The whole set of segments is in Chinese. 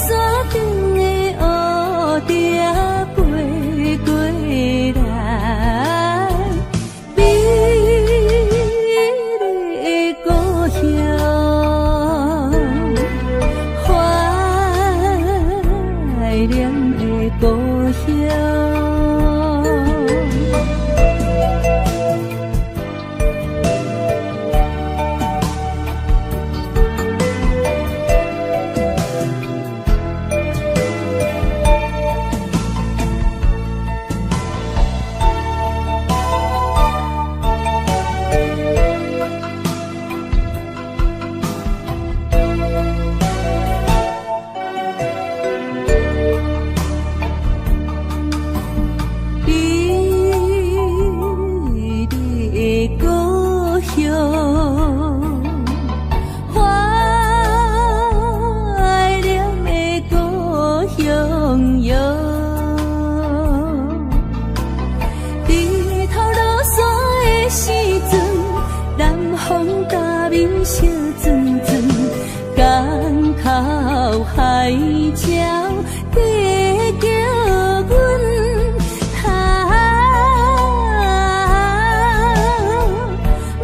锁定港口海礁，地叫阮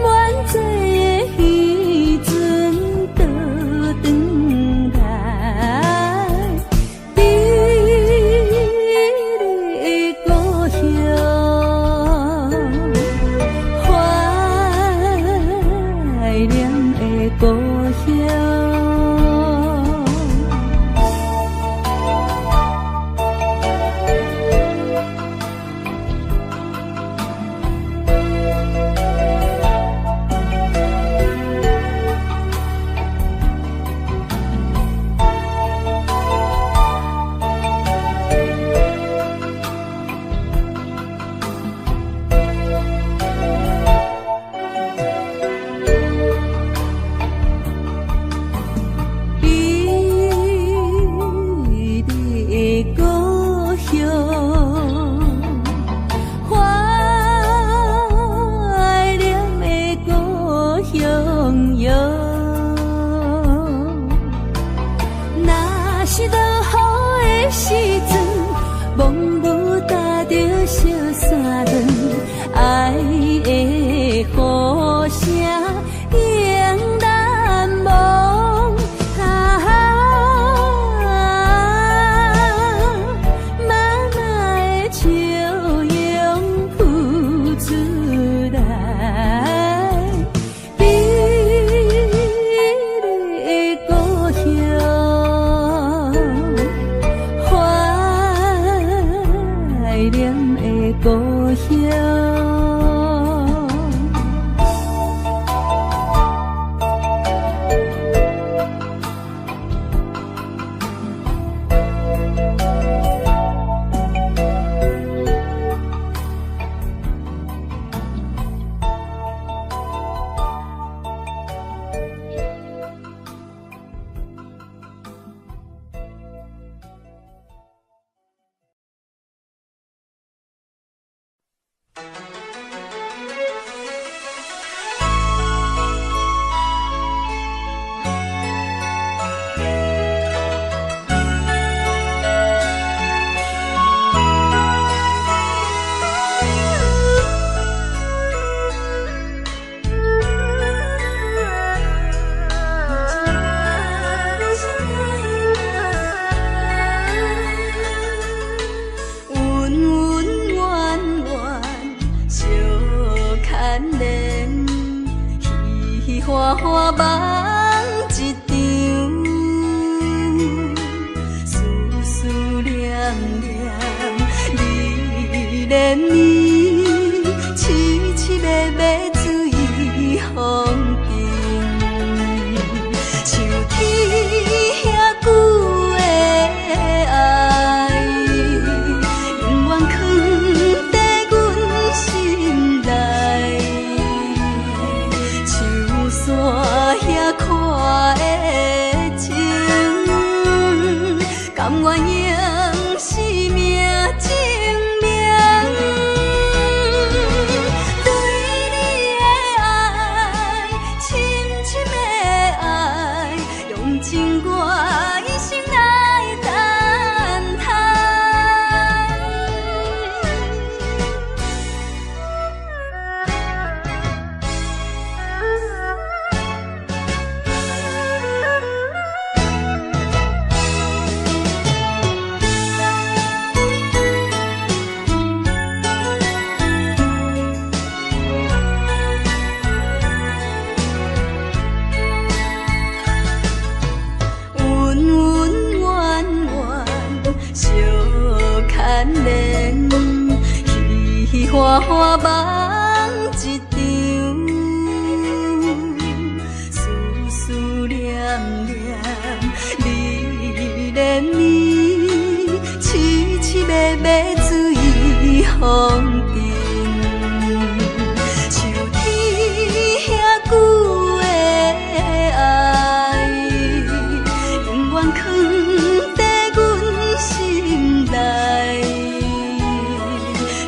满载的渔船倒转来，伫你的故乡，怀念的故乡。花花梦一场，思念念，你怜你，凄凄密密随风尘。像天遐久的爱，永远藏在阮心内。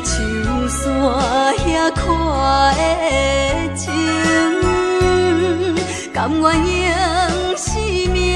像山遐看的情，甘愿用生命。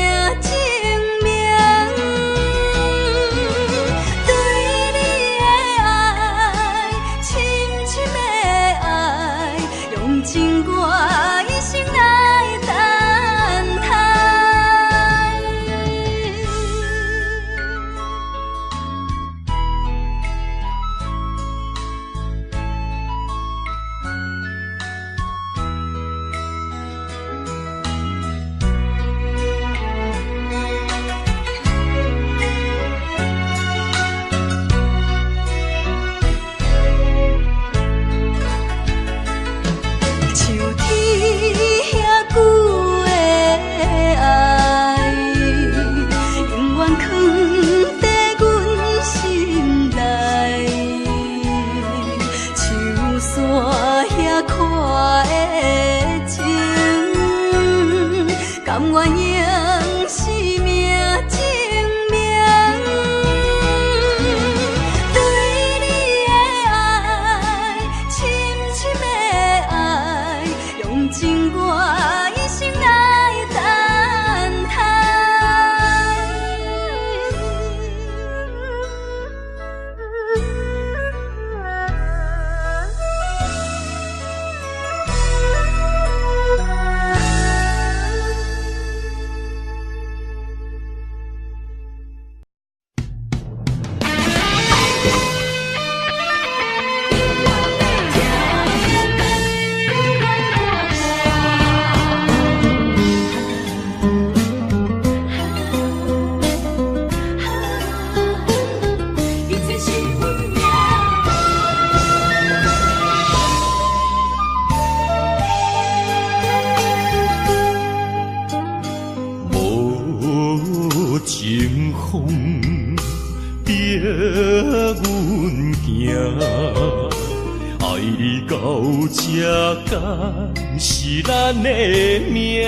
情风逼阮行，爱你到这敢是咱的命。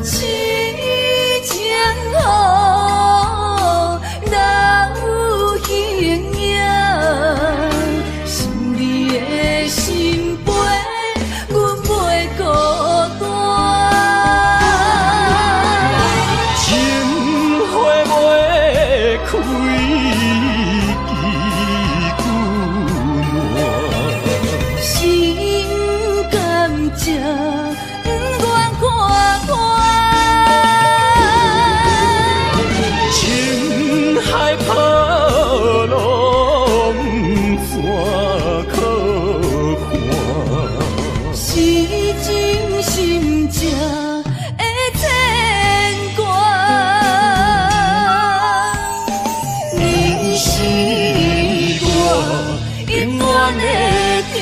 痴情好，哪有形影？想你的心陪，阮袂孤单。情花袂开，心甘情不愿看看，情海波浪怎可看？是真心正的牵挂，你是我永远的疼。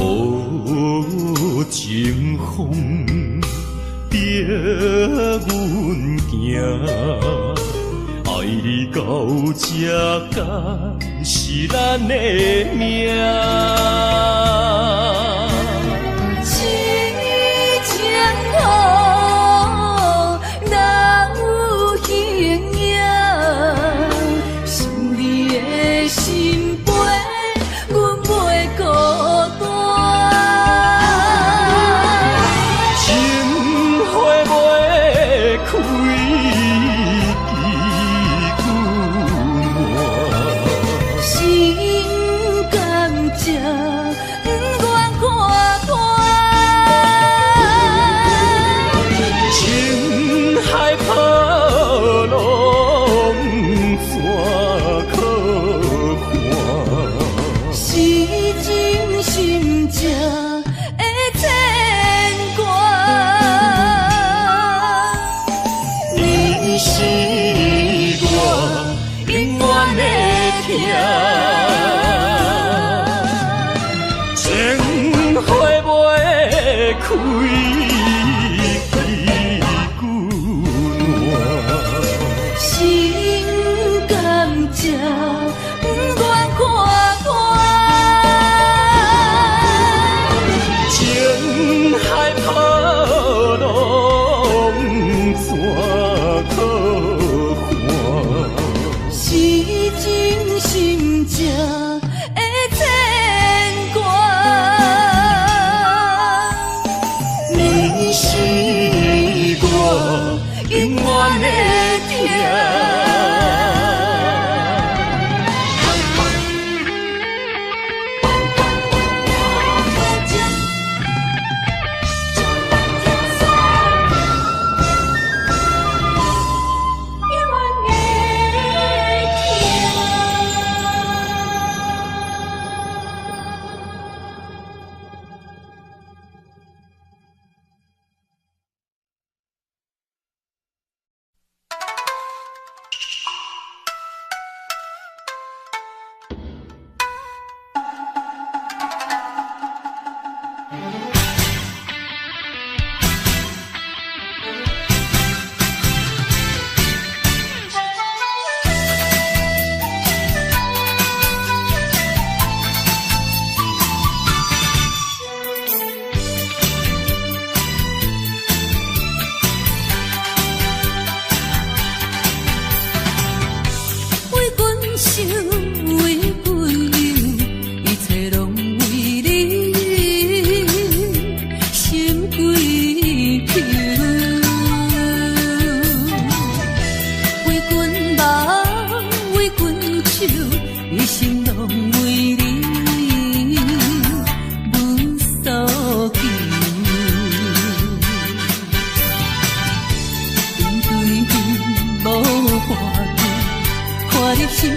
无情风逼阮行，爱你到这敢是咱的命。痴情好，哪有形影？想你的心陪，阮袂孤单。情花袂开，心甘情不愿看看，情海波浪怎可看？是真心正的牵挂，你是我永远的疼。情花袂开，心甘情不愿看看，情海波浪怎可看？是真心正的牵挂，你是我永远的疼。情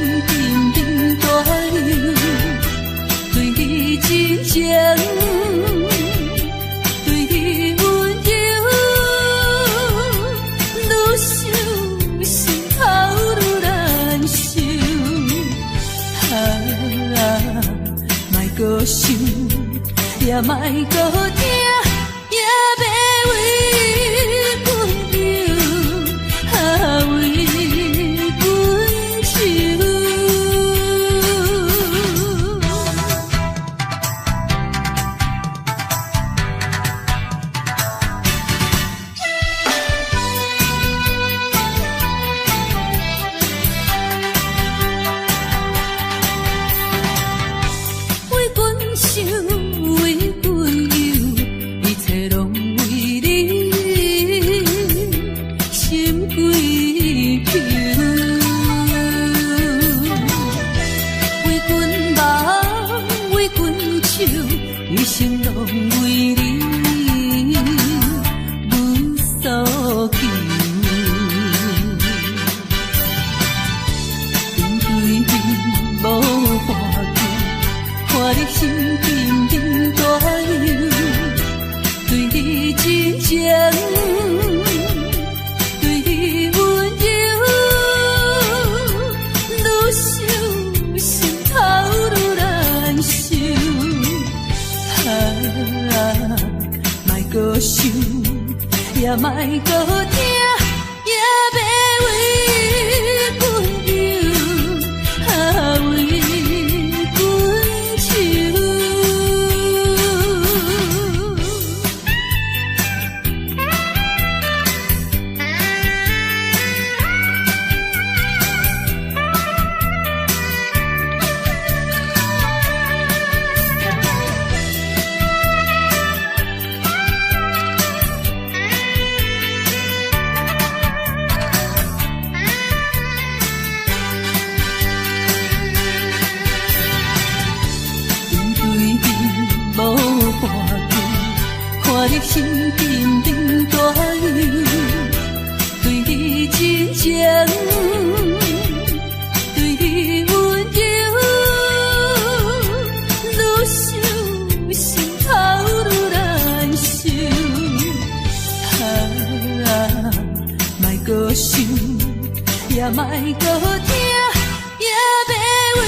对你真情。也莫搁听，也要为阮游，为阮愁。为阮想，为阮忧，一切拢为你，心归求。为阮梦，为阮笑，一生拢为你，无所求。面对面无话讲，看你心沉沉大忧，对你真情，对你温柔，愈想心头愈难受。莫搁想，也莫搁听，也要为阮忧，为阮愁。面对面无话讲，看你心沉沉大忧，对你真情，对你温柔，愈想心头愈难受。莫搁想，也莫搁听，也要为阮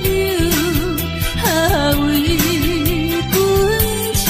忧，为阮愁。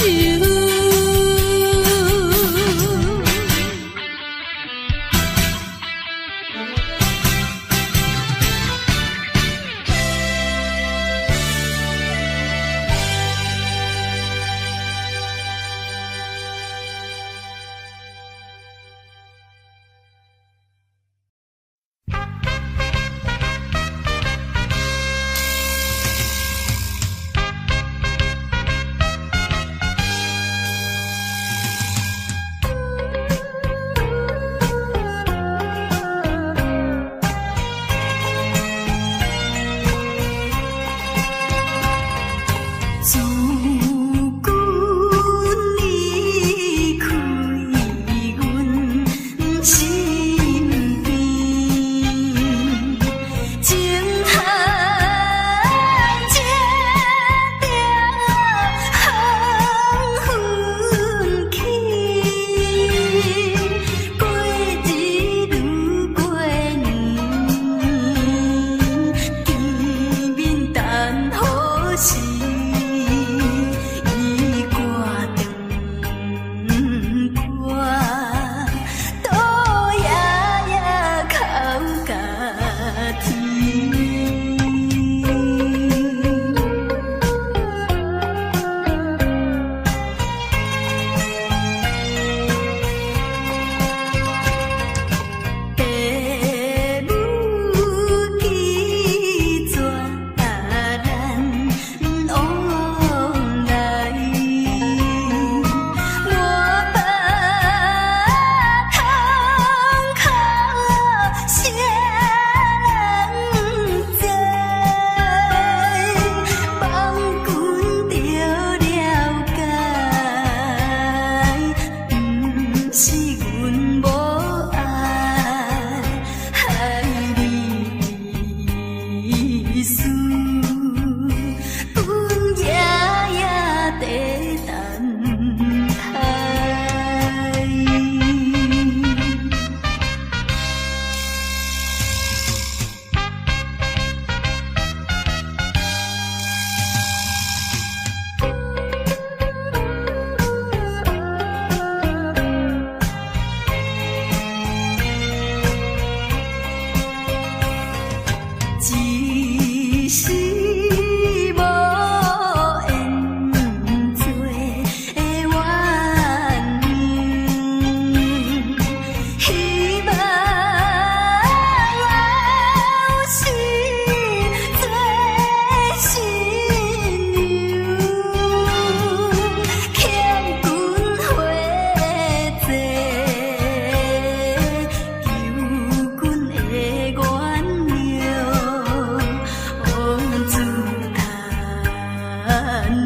自古离开阮身边，情海这条航分起，过日如过年，见面等好时。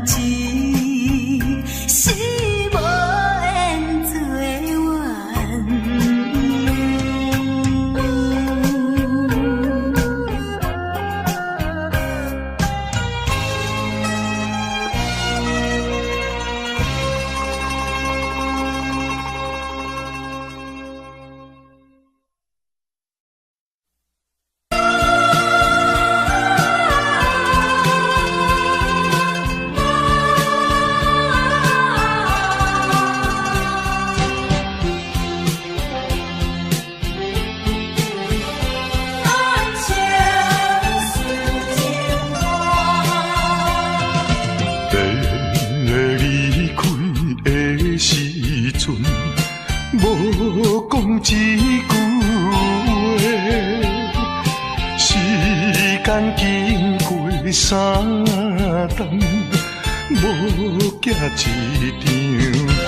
情，是无缘做无讲一句话，时间经过三冬，无寄一张花，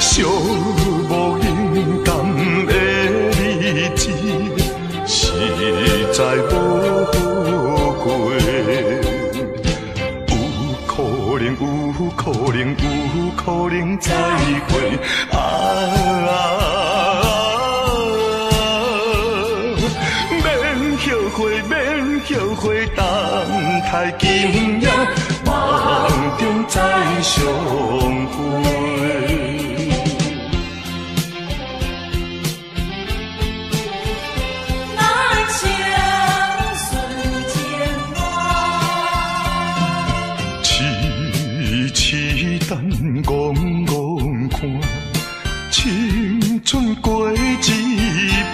寂无影淡的日子，实在无好过。有可能再会免后悔，等待今夜梦中再相会。等戆看，青春过一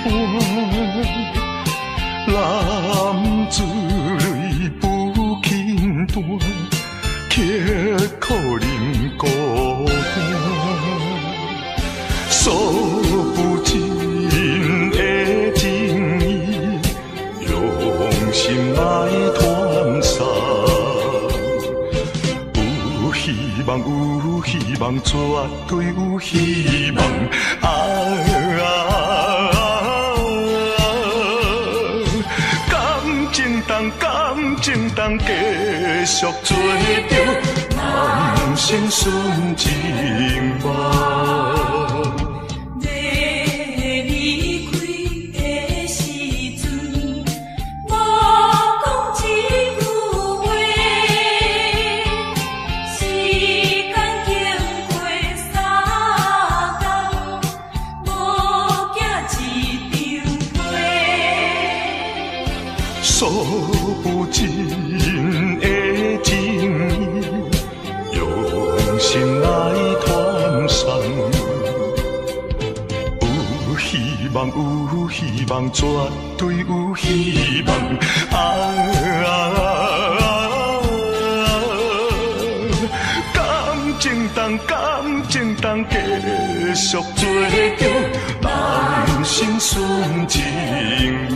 半，男子泪不轻弹，却可能孤单。数不尽的情意，用心来传送。有希望，绝对有希望。感情当继续做着人生顺情梦。数不尽的情意，用心来传送。有希望，绝对有希望。感情当继续做着人生顺情梦。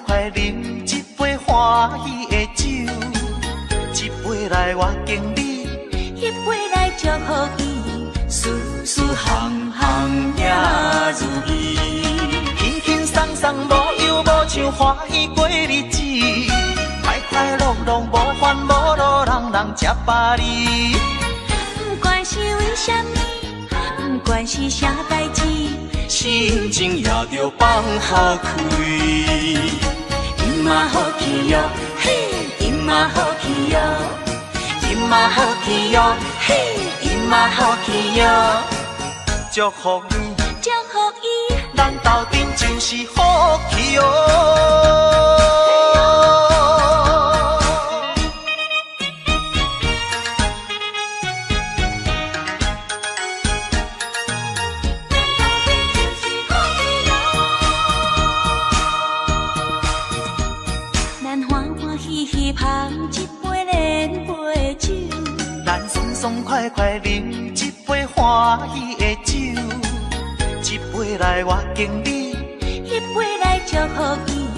快饮一杯欢喜的酒，一杯来我敬你，一杯来祝福伊，事事行行也如意，轻轻松松无忧无愁，欢喜过日子，快快乐乐无烦无恼，人人吃饱哩。不管是为什么，不管是啥代志，心情也着放好开。今嘛好气哟，嘿，今嘛好气哟，今嘛好气哟，嘿，今嘛好气哟。祝福你，祝福伊，咱斗阵就是好气哟。爽快快饮一杯欢喜的酒，一杯来我敬你，一杯来祝福伊，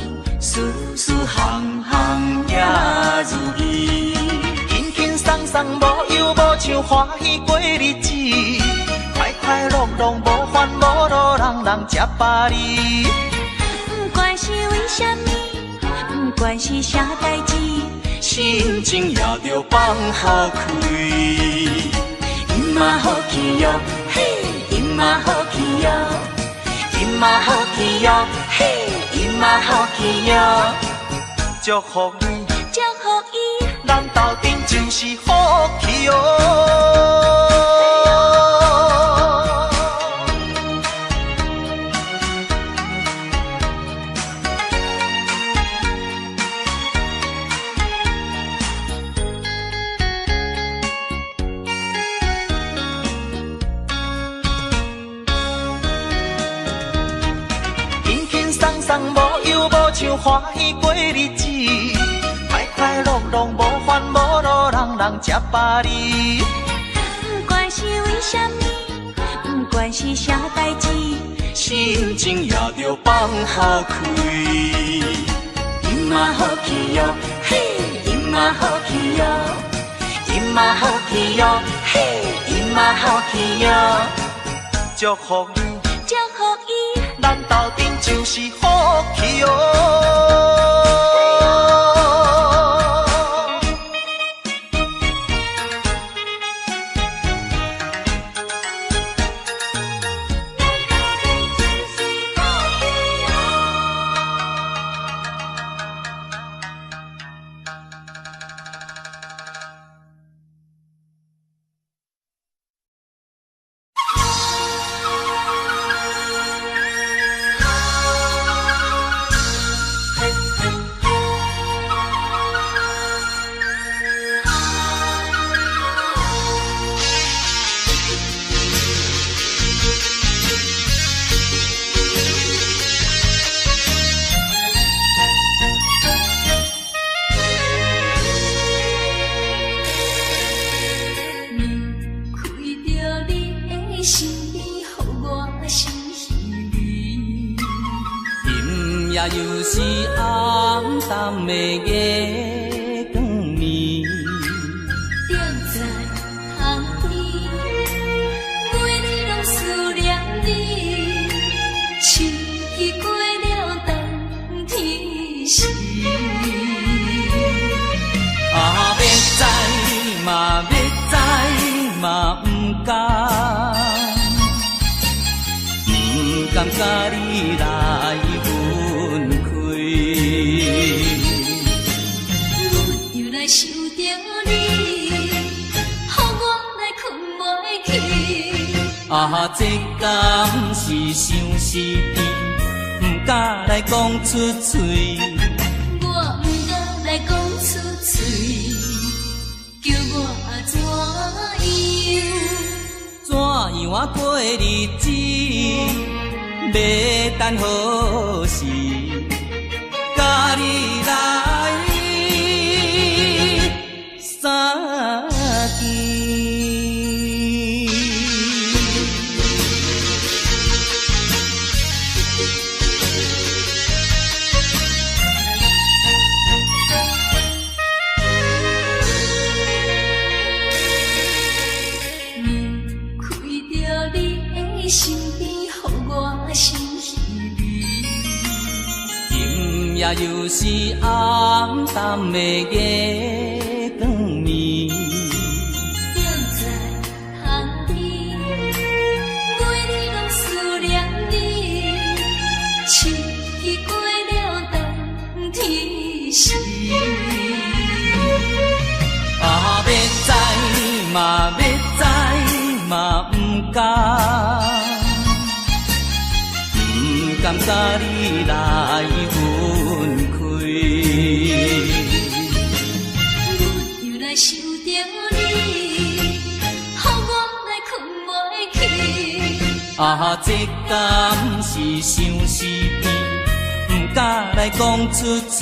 事事行行也如意，轻轻松松无忧无愁，欢喜过日子，快快乐乐无烦无恼，人人吃饱哩。不管是为什么，不管是啥代志，心情也着放好开。嘛好气哟，嘿，伊嘛好气哟，伊嘛好气哟，嘿，伊嘛好气哟，祝福你，祝福伊，咱斗阵就是好气哟。无忧无愁，欢喜过日子，快快乐乐无烦无恼，人人吃饱哩。不管是为什么，不管是啥代志，心情也着放好开。伊嘛好气哟，嘿，伊嘛好气哟，伊嘛好气哟，嘿，伊嘛好气哟，祝福你，祝福伊，咱斗阵就是好气哟。又是暗淡的夜光暝，踮在窗边，每日拢思念你，秋去过了冬天时。啊，要知嘛，要知嘛，不敢，不敢甲你来分开。阮又来想着你，予我来困袂去。啊，这敢是相思甜，不敢来讲出嘴。我不敢来讲出嘴，叫我怎样啊过日子，要等何时，甲你来相见。身边，予我心稀微。今夜又是暗淡的夜光暝，踮在窗边，每日拢思念你。秋去过了冬天时，啊，要知嘛，要知嘛，不敢。不敢甲你来分开，阮又来想着你，予我来困袂去。啊，这敢是相思甜，不敢来讲出嘴。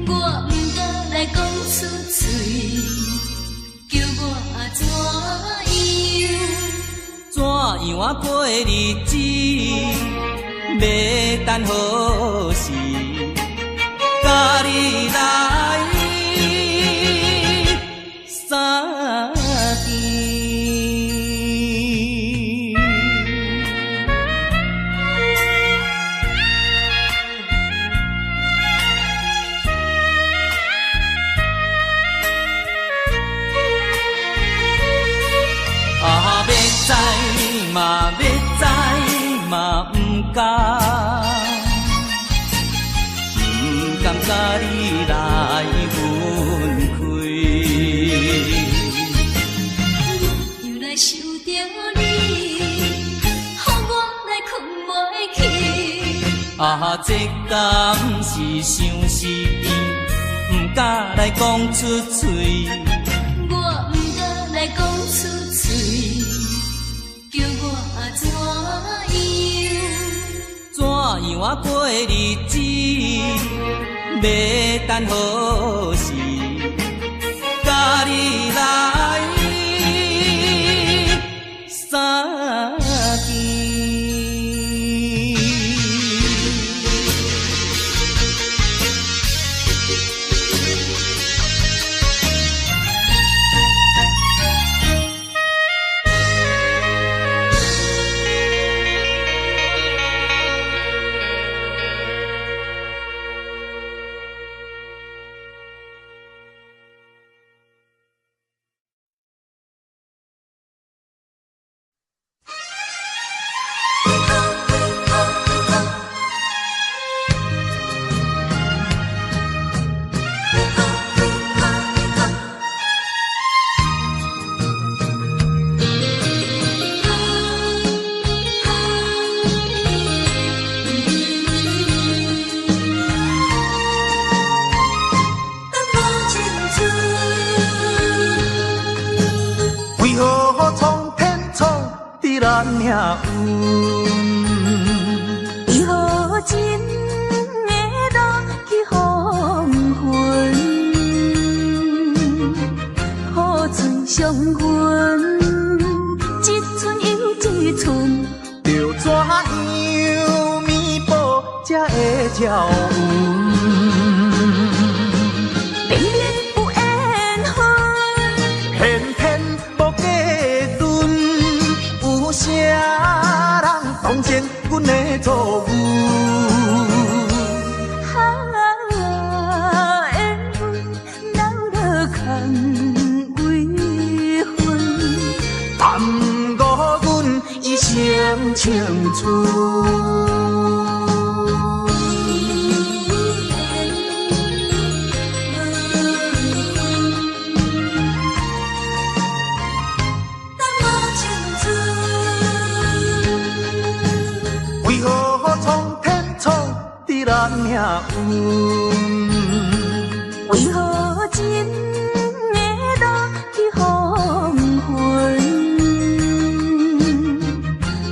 我不敢来讲出嘴，叫我怎样啊过日子，要等何时？甲你来相见。知嘛要知嘛不甘，不甘甲你来分开。又来想着你，予我来困袂去。这敢是相思甜，不敢来讲出嘴。我不敢来讲出嘴。叫我怎样啊过日子，要等何时？甲你来相见。咱命运，为何真的落去黄昏？雨水伤阮，一寸又一寸，要怎样弥补才会照运？明明有缘分，偏偏无计准，有啥人同情阮的错误？缘分闹落空为分，耽误阮一生青春。为何苍天创伫咱命运？为何真的落去黄昏？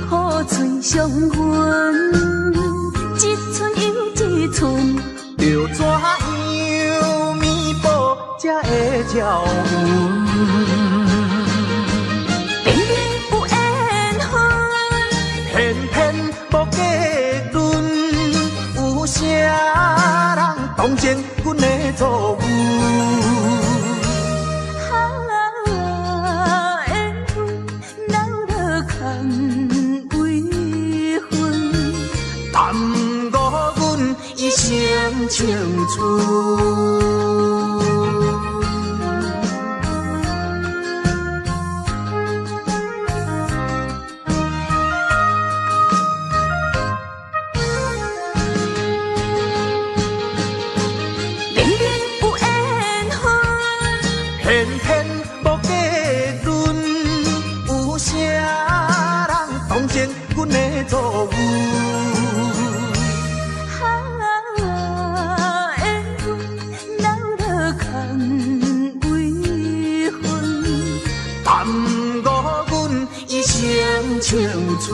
雨水伤阮，一寸又一寸，要怎样弥补才会照运？明明有缘分，偏偏无计准，有啥人同情阮的错误？缘分闹落空为分，耽误阮一生青春。偏偏无计准，有啥人同情阮的错误？缘分闹落空为分，耽误阮一生青春。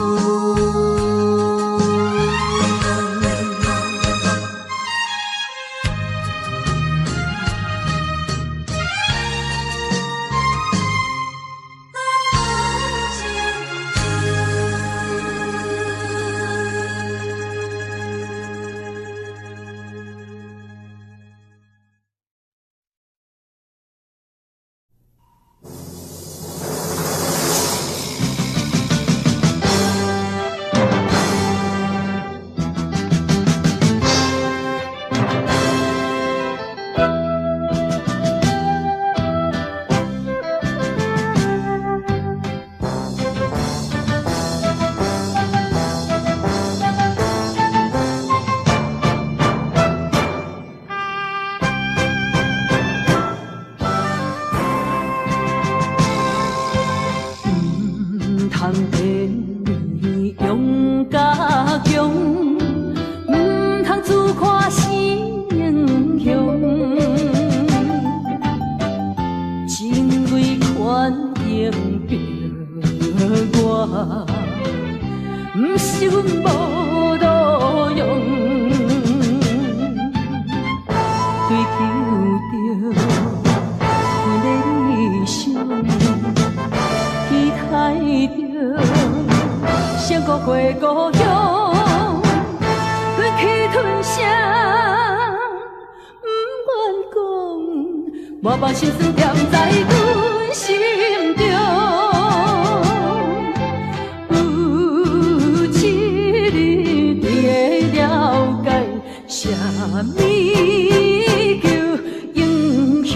情为权应着我，不是阮无路用，追求着阮的理想，期待着闪过过故乡，忍气吞声，不愿讲，我把心酸踮在阮心中。有一日你会了解，啥物叫英雄。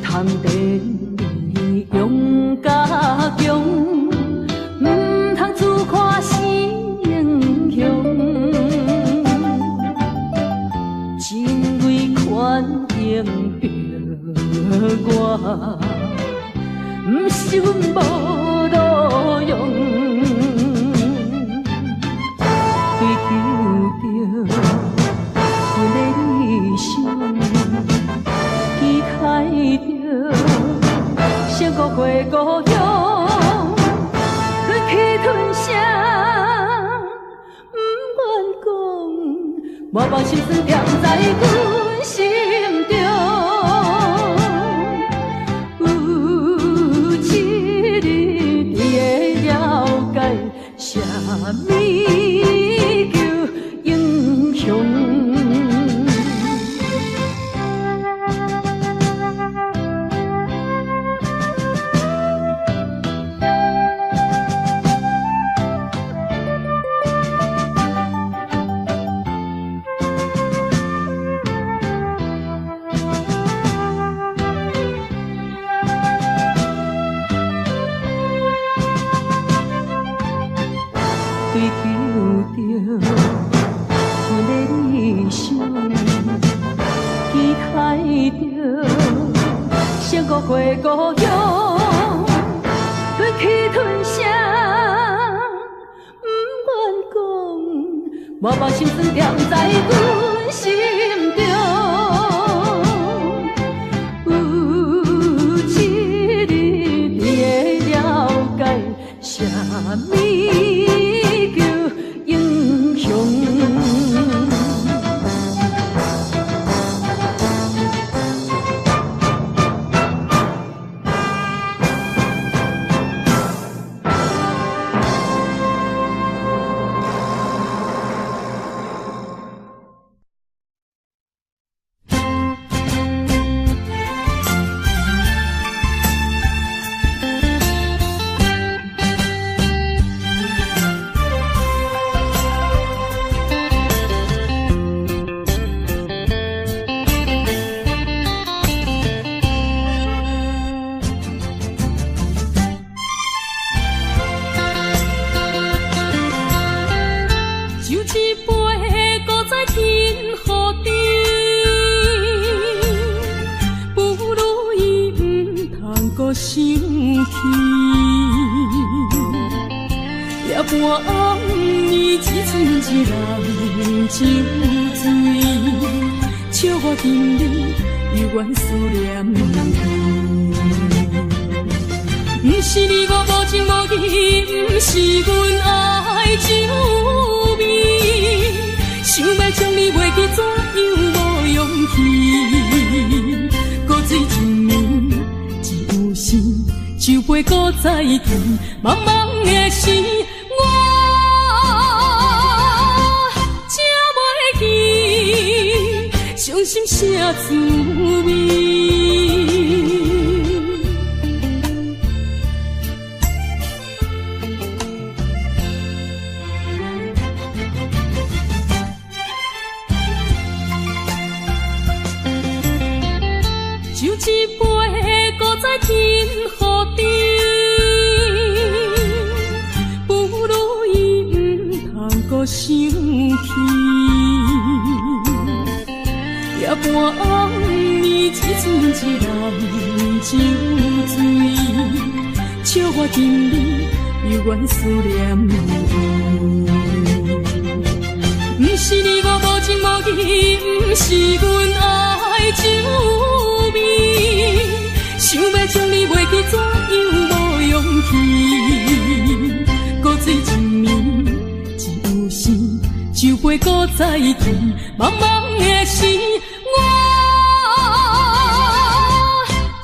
通地用甲强，唔通自看是英雄。情为权应着我，唔是阮无路用，追求着阮的理想。期待着闪过过故乡，忍气吞声，不愿讲，我把心酸踮在阮心中。有一日你会了解，啥物叫英雄。追求着阮的理想，期待着闪过过故乡，忍气吞声，不愿讲，我把心酸踮在阮心中。有一日你会了解，啥物叫英雄。生气，夜半暗暝，一寸一人酒醉，笑我今日犹原思念你。不是你我无情无义，不是阮爱酒味，想要将你袂记，怎样无勇气？搁醉一暝。酒杯搁再见，茫茫的时，我才袂记伤心啥滋味。酒一杯，搁再添予你。搁生气，夜半暗暝，一寸一人。酒醉，笑我今日犹原思念你。不是你我无情无义，不是阮爱酒味，想要将你袂记，怎样无勇气？古水一暝，只有心，酒杯搁再见，茫茫的时，我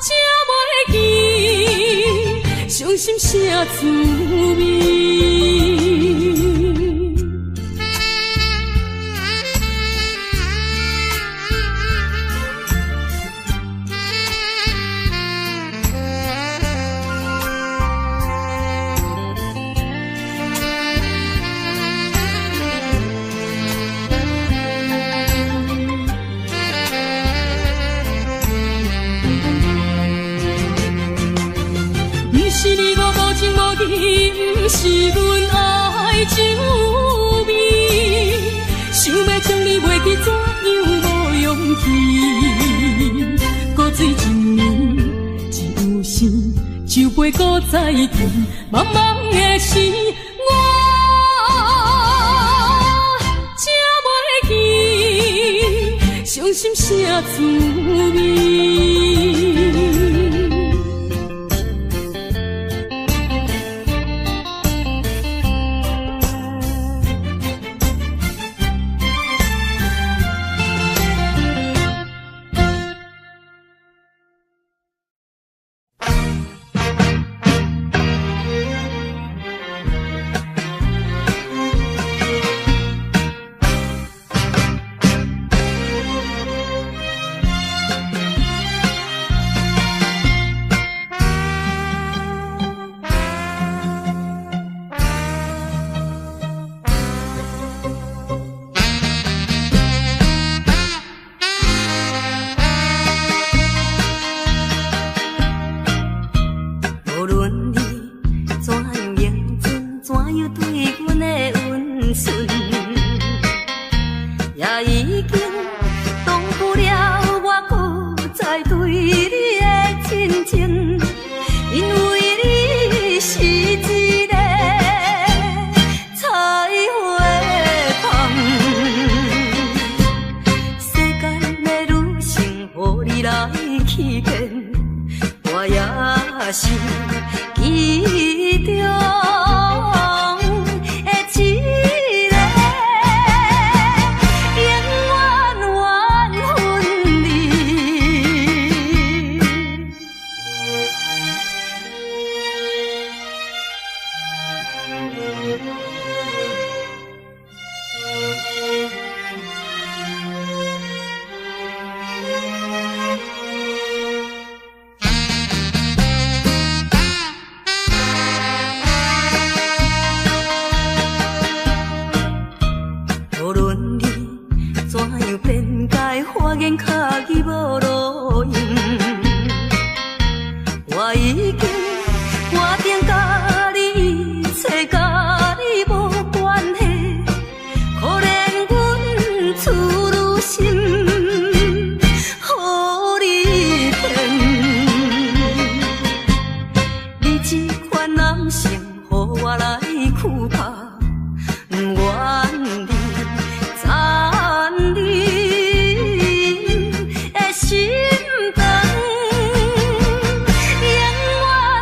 才袂记，伤心啥滋味？不是阮爱酒味，想要将你袂记，怎样无勇气？古水一暝，只有心，酒杯搁再见，茫茫的时，我才袂记，伤心啥滋味？心肠永远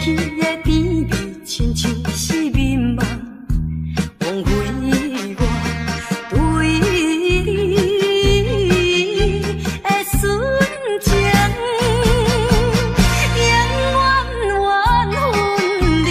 去的甜蜜，亲像是眠梦，枉费我对你的纯情，永远缘分离。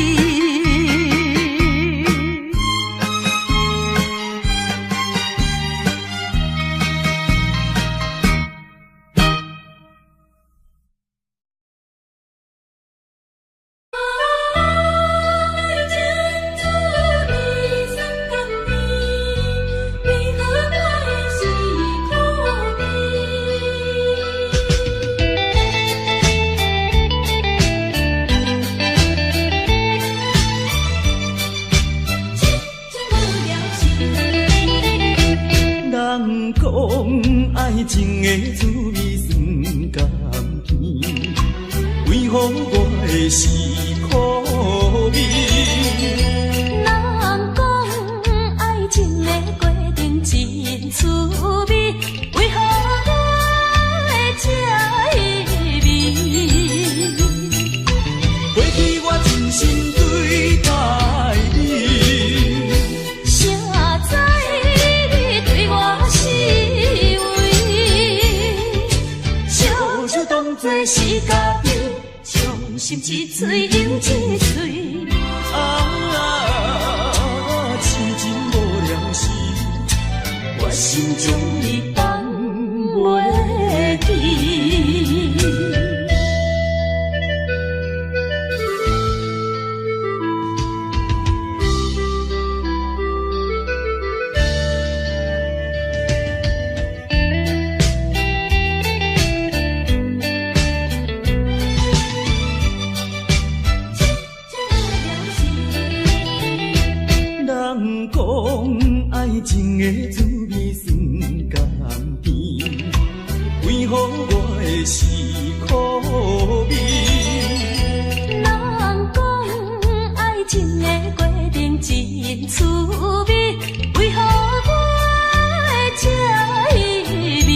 人讲爱情的滋味酸甘甜，为何我的是苦味？人讲爱情的过程真趣味，为何我会这意味？过去我真心对待你，谁知你对我是为，笑就当作是家己，伤心一嘴又一嘴。痴情无了时，我心中你放袂记。人讲爱情的滋味酸甘甜，为何我的是苦味？人讲爱情的过程真趣味，为何我会这意味？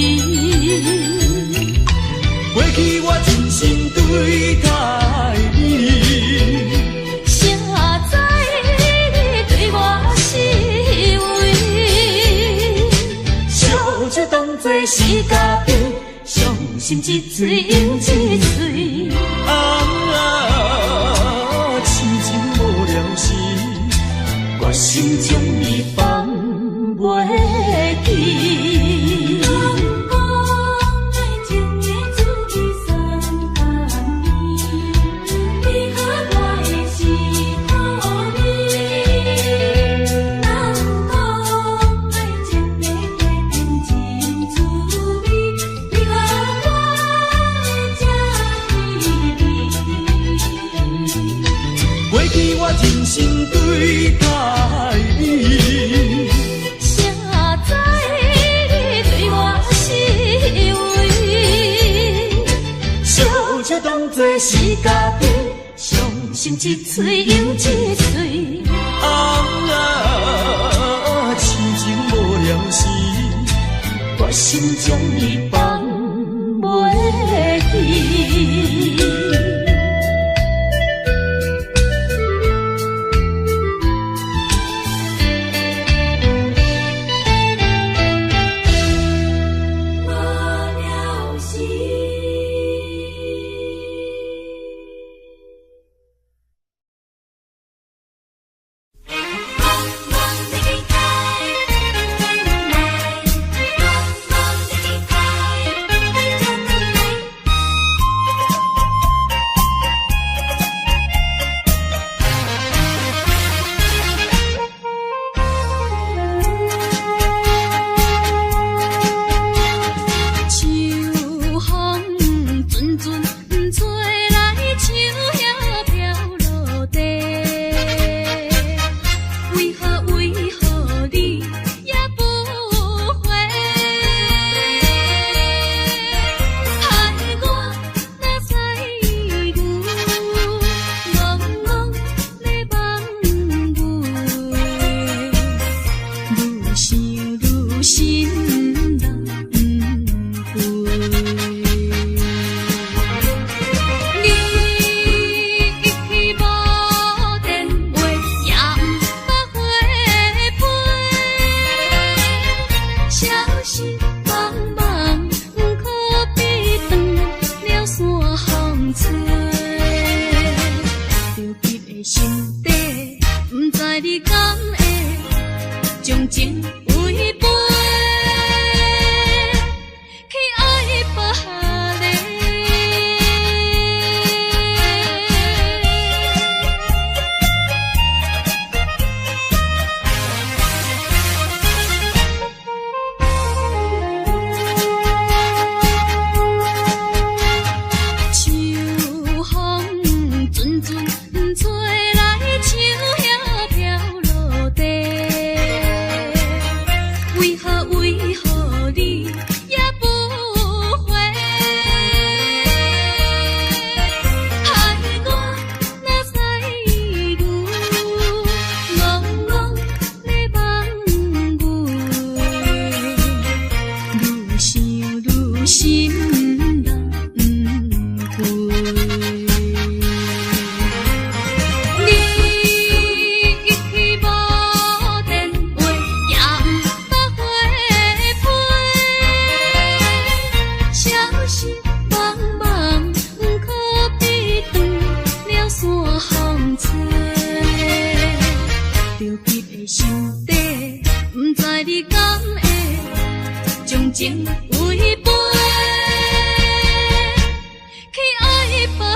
过去我真心对待你，谁知你对我是为，笑就当作是家己，伤心一嘴又一嘴。痴情无了时，我心中你放袂记。人讲爱情的滋味酸甘甜，为何我的是苦味？人讲爱情的过程真趣味，为何我这意味？过去我真心对待你，谁知你对我是为，笑就当作是家己，伤心一嘴又一嘴。痴情无了时，我心中你放袂记。无聊时。心底，不知你敢会将情违背，去爱别个。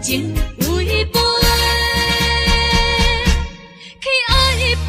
情违背，去爱别个。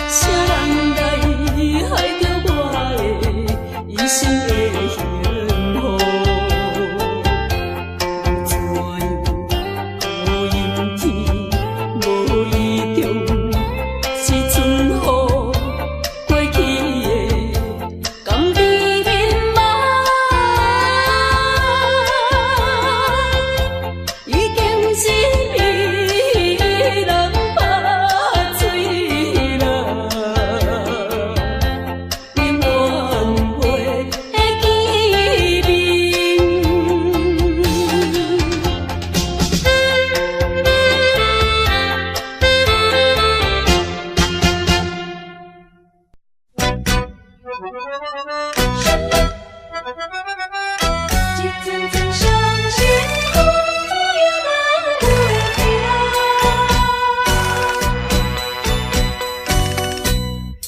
啥人来害着我的一生的幸？一阵阵伤心风左右来回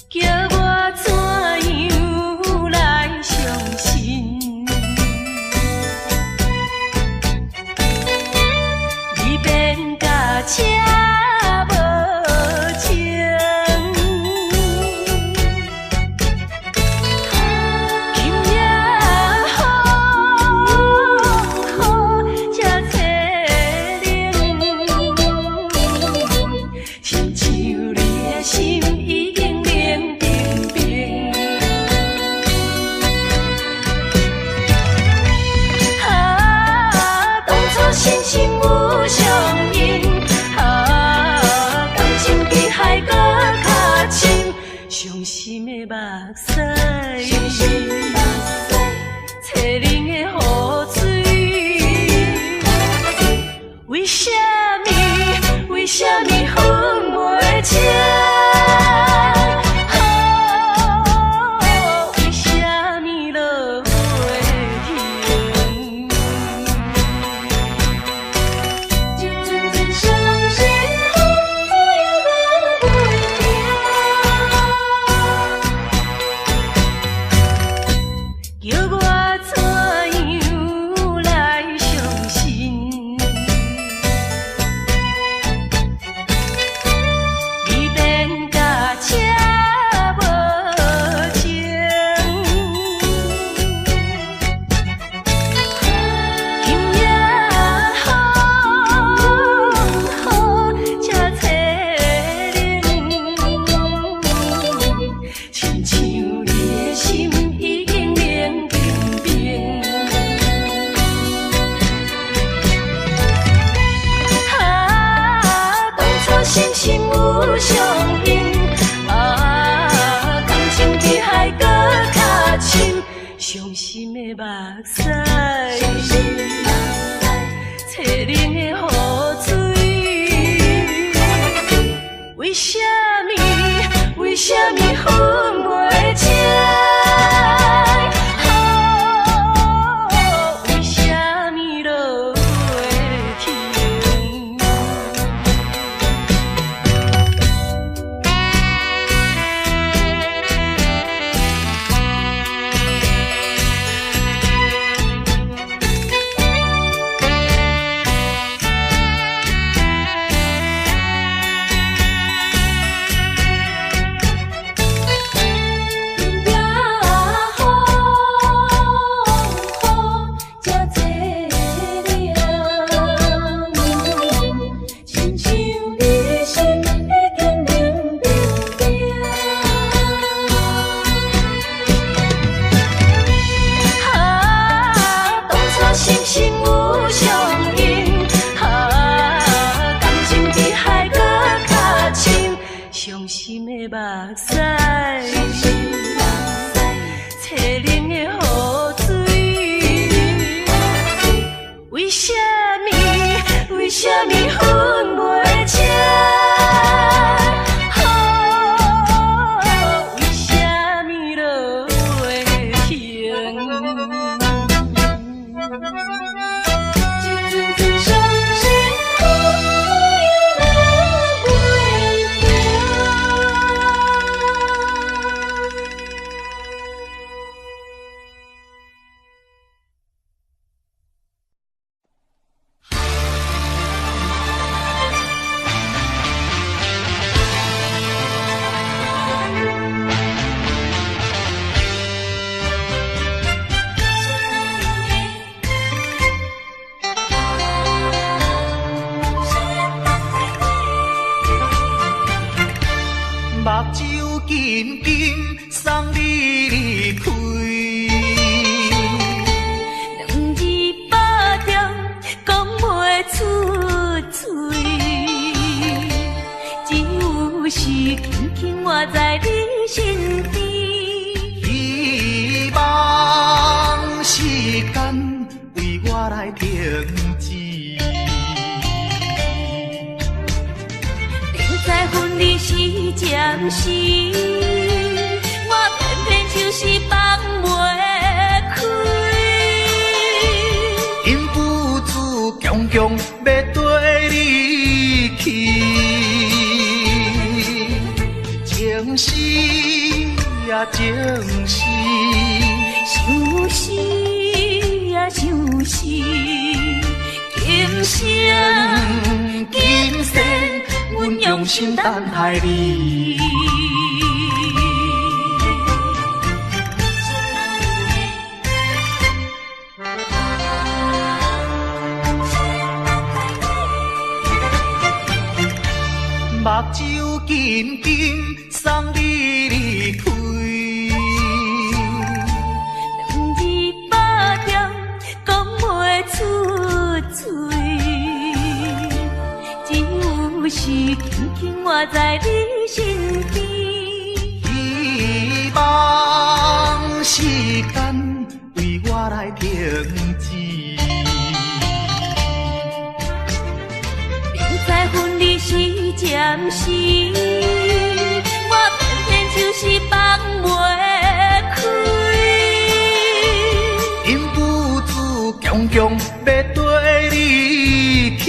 叫我怎样来相信？你变甲车无情。心心有相印，感情比海搁较深，伤心的目屎，淬冷的雨水，为什么分袂清？心心有相印，感情比海搁较深，伤心的目屎，淬冷的雨水，为什么分袂清？为什么落袂停？伤心的目屎，淬冷的雨水，为什么分袂清？为什么落袂停？一阵阵伤心风左右来目睭紧紧送你离开，两字百点讲袂出嘴，只有是轻轻活在你身边。希望时间为我来停止。在分离时暂时，我偏偏就是强要跟你去，情是呀情是，想是呀想是，今生今生阮用心等待你。目睭紧紧送你离开，两字百点讲袂出嘴，只有是轻轻活在你身边。希望时间为我来停止。在分离时暂时，我偏偏就是放袂开。因父子强强要跟你去，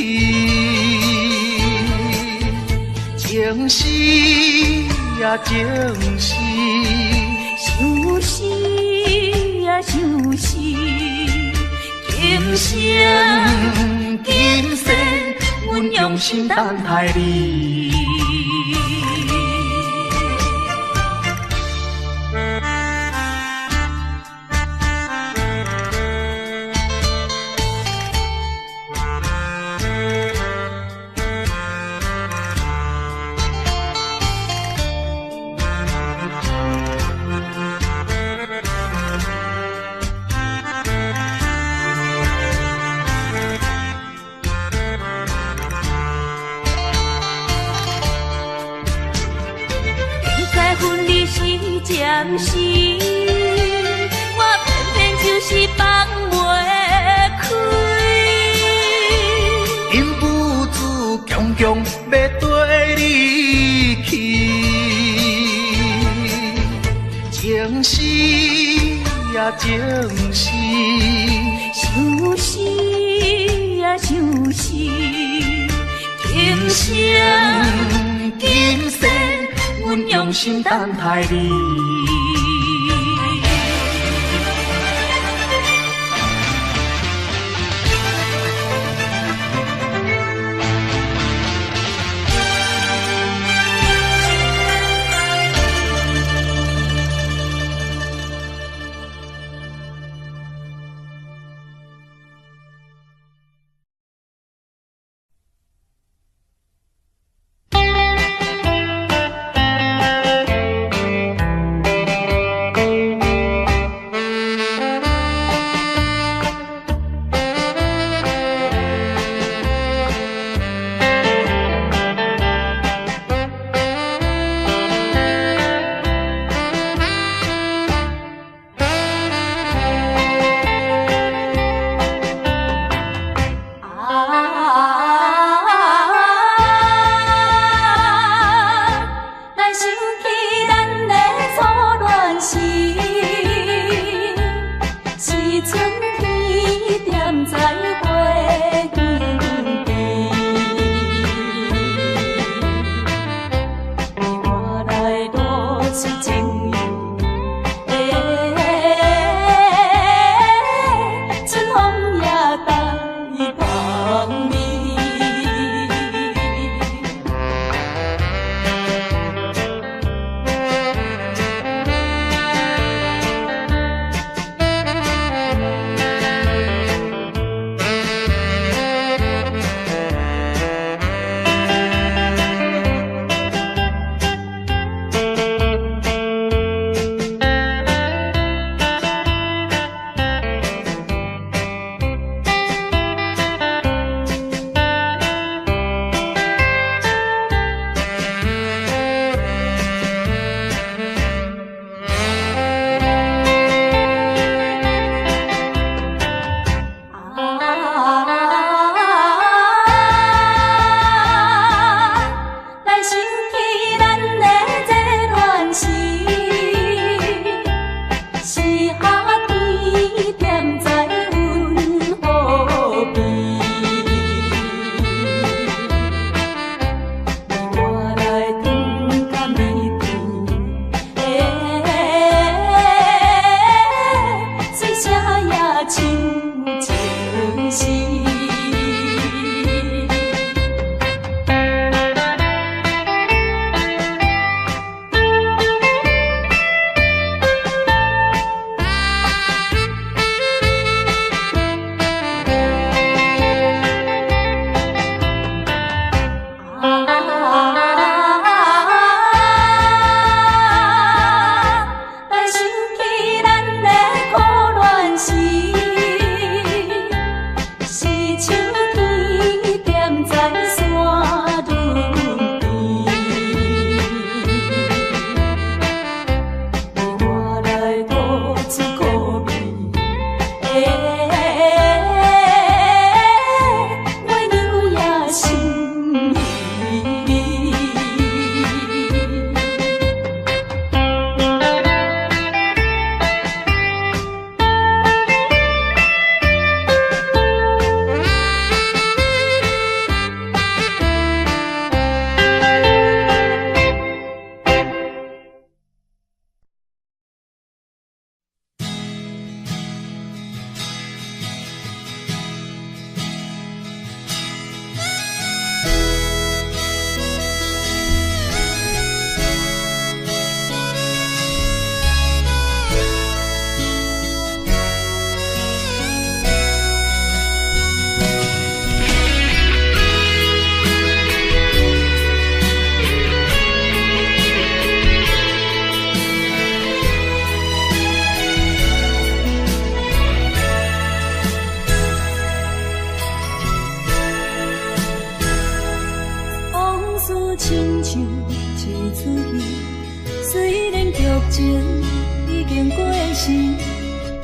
情是呀情是，想是呀想是，今生今生阮用心等待你。暂时，我偏偏就是放袂开。因父子强强要跟你去，情是呀情是，想是呀想是，今生今生阮用心等待你。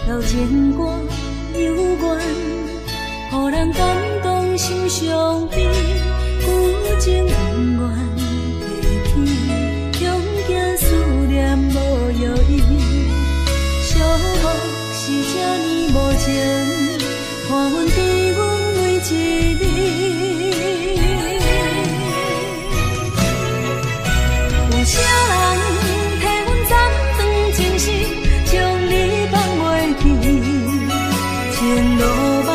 老情歌幽怨，予人感动心伤悲，旧情恩怨提起，恐惊思念无药医，寂寞是这呢无情，看阮伫阮每一日。有啥人替阮斩断情丝，将你放袂记？前路梦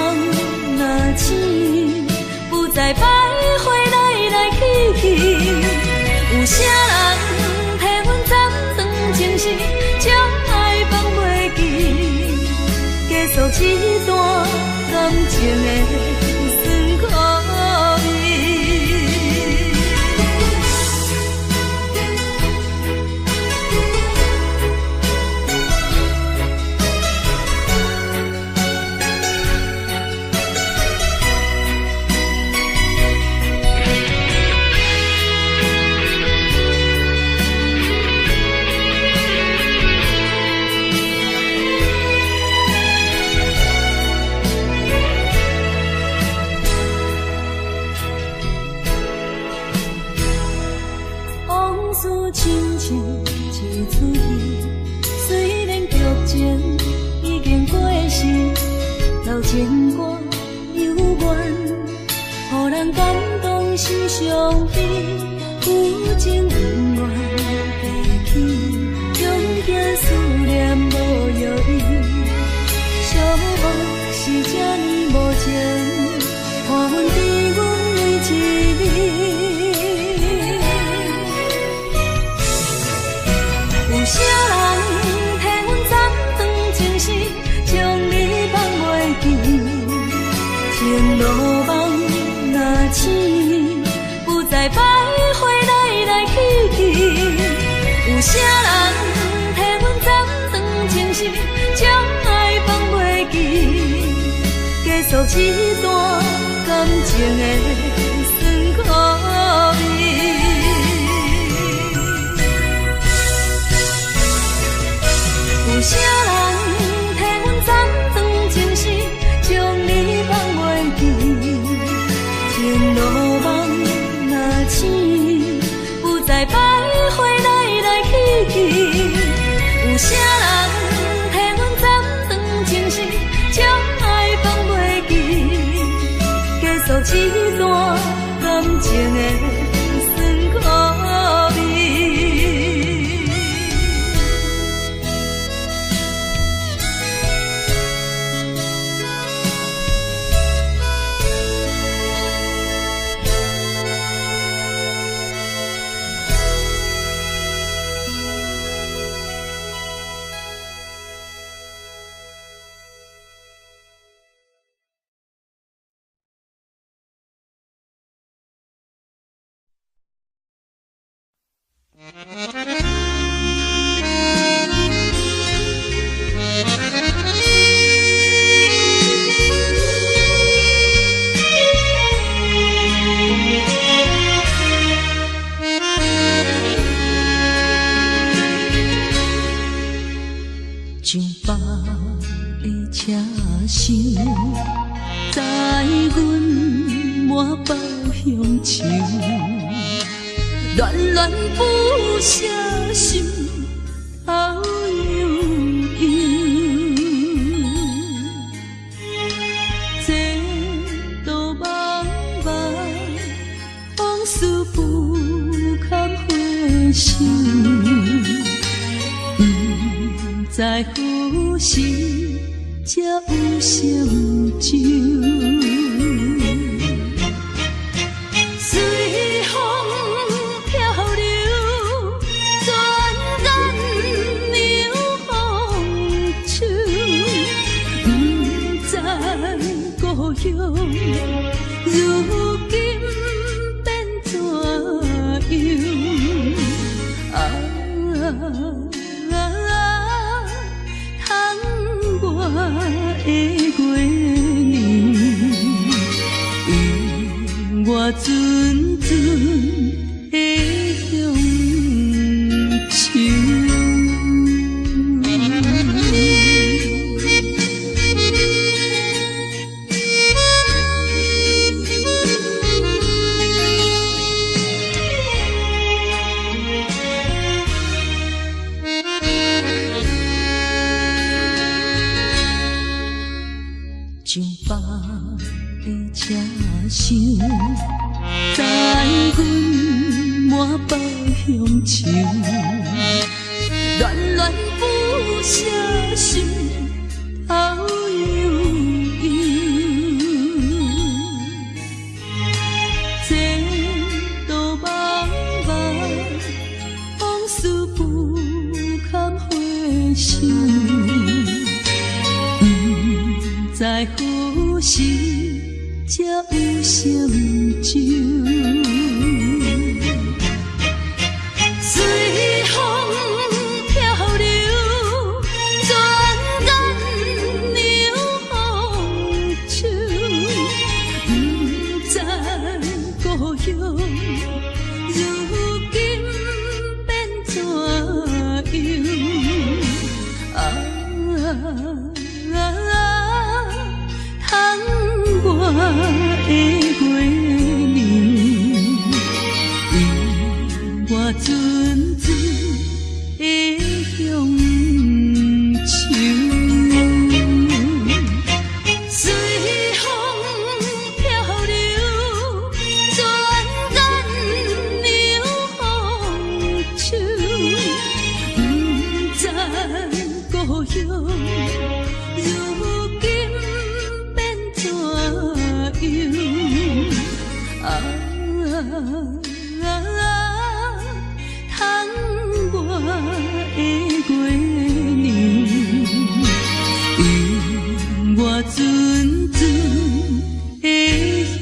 若醒，不再徘徊来来去去。有啥人替阮斩断情丝，将爱放袂记？结束一段感情的酸苦味。亲像一出戏，虽然剧情已经过时，老情歌幽怨，予人感动心伤悲，旧情恩怨提起，恐惊思念无药医，寂寞是这呢无情，看阮伫阮每一日。有啥人替阮斩断情丝，将你放袂记？前路梦若醒，不再徘徊来来去去。有啥人替阮斩断情丝，将爱放袂记？结束一段感情的酸苦味。有啥人替阮斩断情丝，将你放袂记？前路梦若醒，不再徘徊来来去去。有啥人替阮斩断情丝，将爱放袂记？结束一段感情的酸苦味。上北的车声，载阮满北乡愁，恋恋不舍心，好悠悠。这道茫茫，往事不堪回首。在何时才有成就？随风漂流，转眼流风手。不知故乡，如今变怎样？我的月亮，想，知阮满腹乡愁，恋恋不舍心头悠悠。这道茫茫往事不堪回首，不知何时才有成就。随风飘流，转眼流风手，不知故乡如今变怎样？窗外的月亮，为我阵阵的乡愁。随风飘流，转眼流风手，不知故乡如今变怎样？窗外的月亮，为我阵阵的乡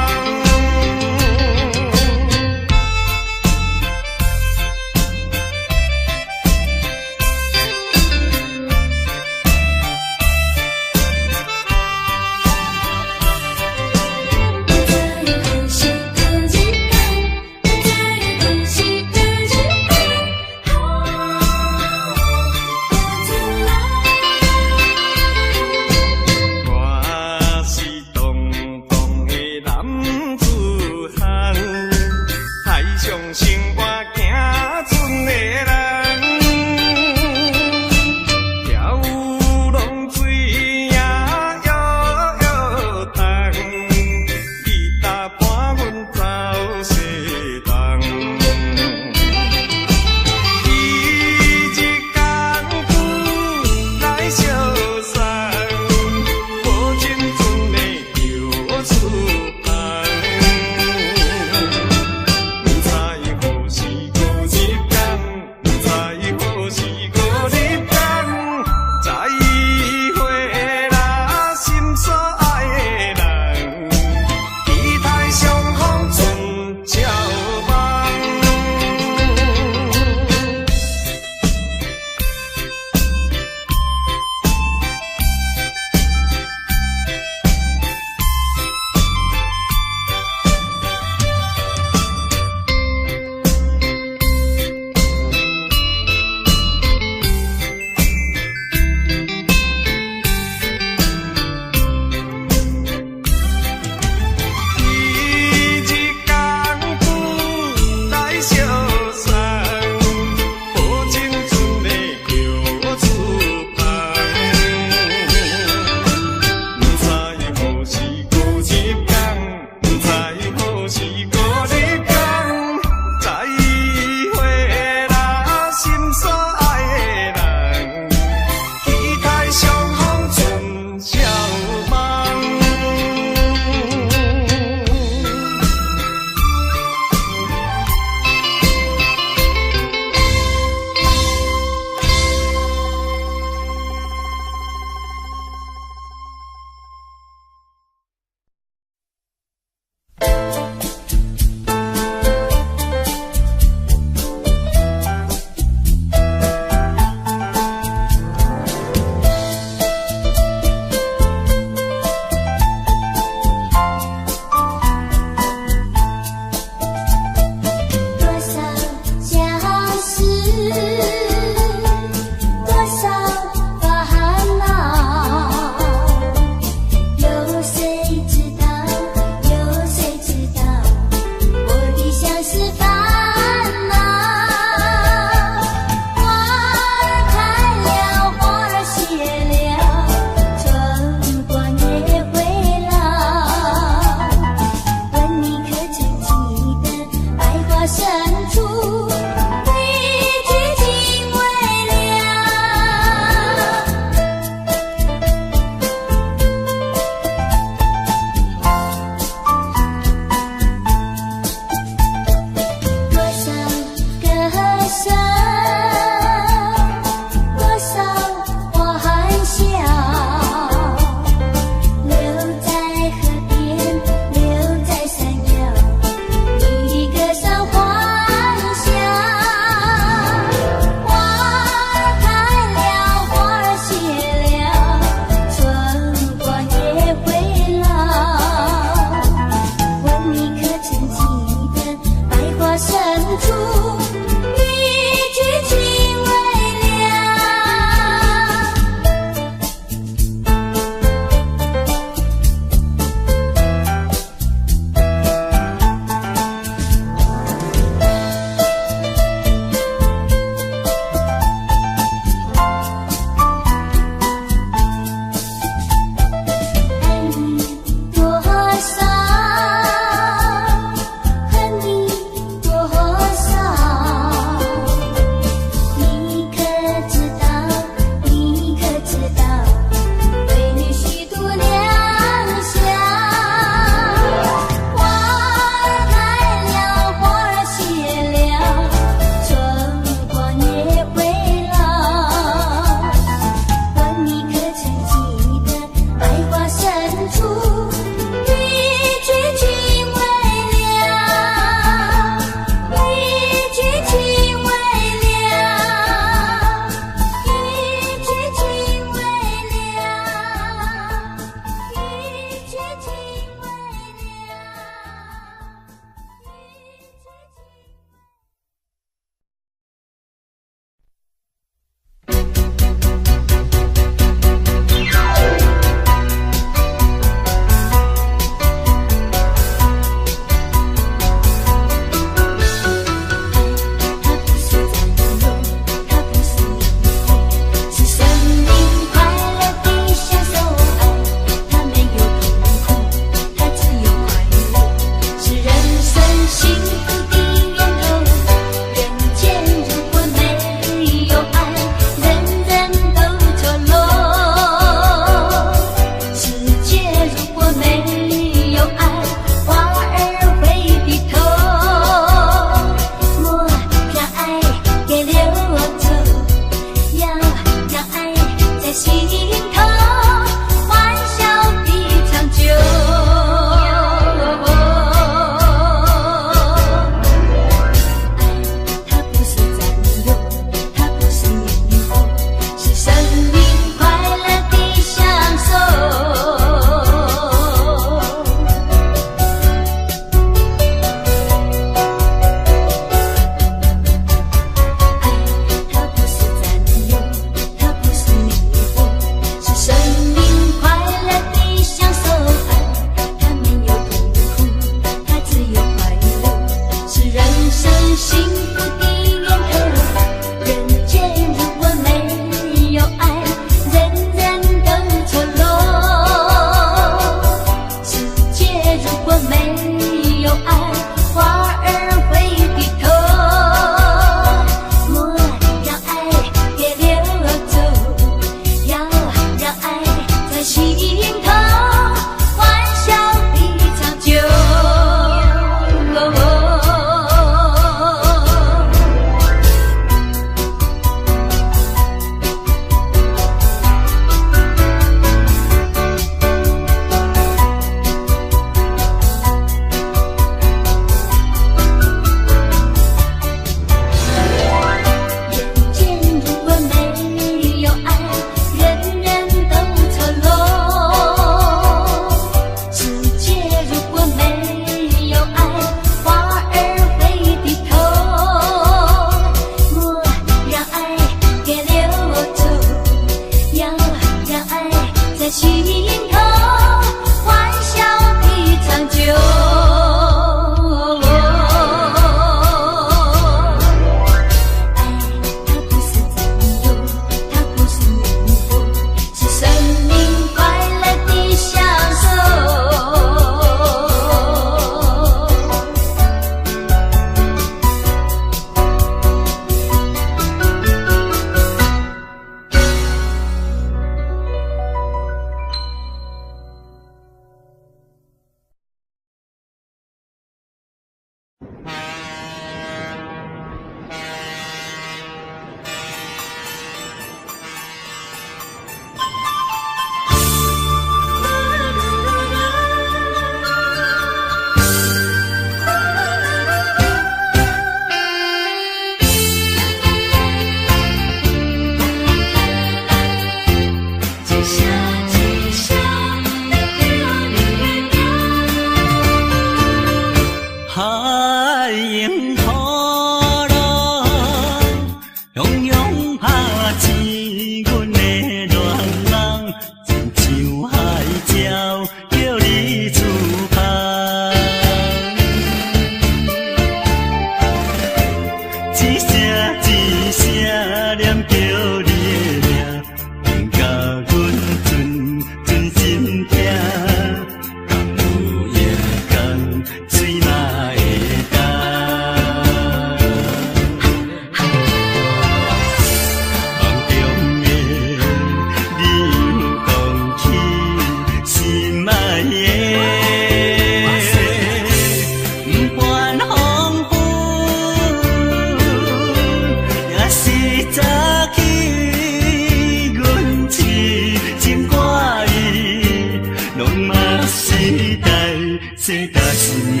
的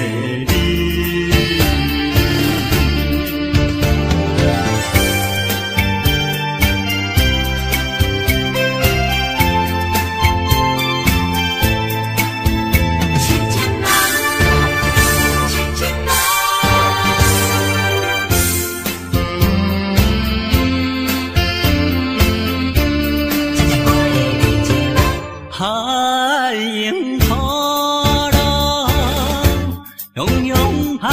你。海迎土浪，汹涌拍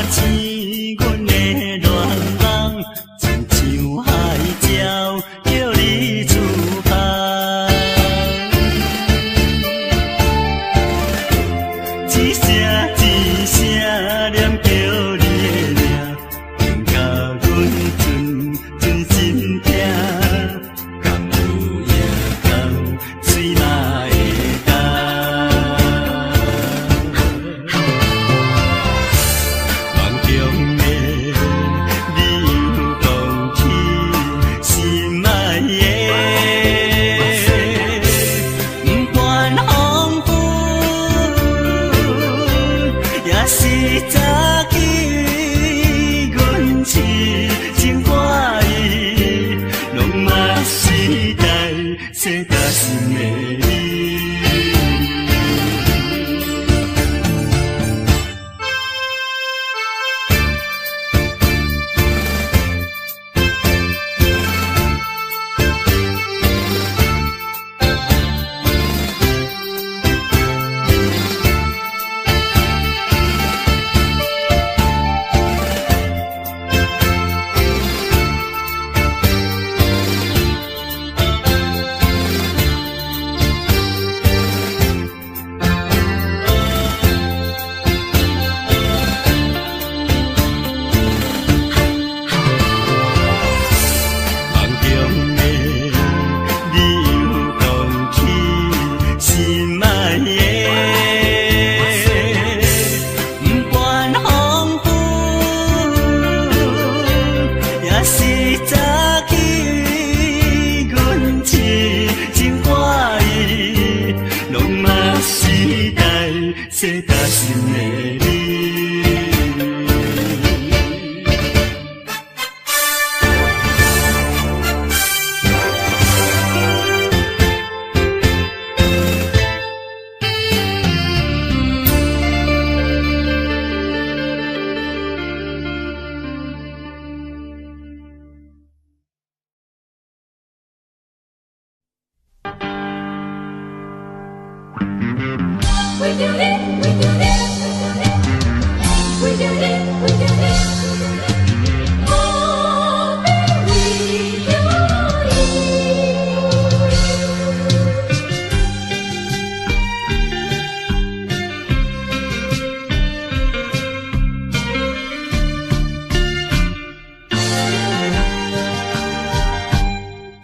醒阮的恋人，亲像海鸟叫你出航。一声一声念叫你的名，令甲阮阵心痛。敢有夜空水嘛？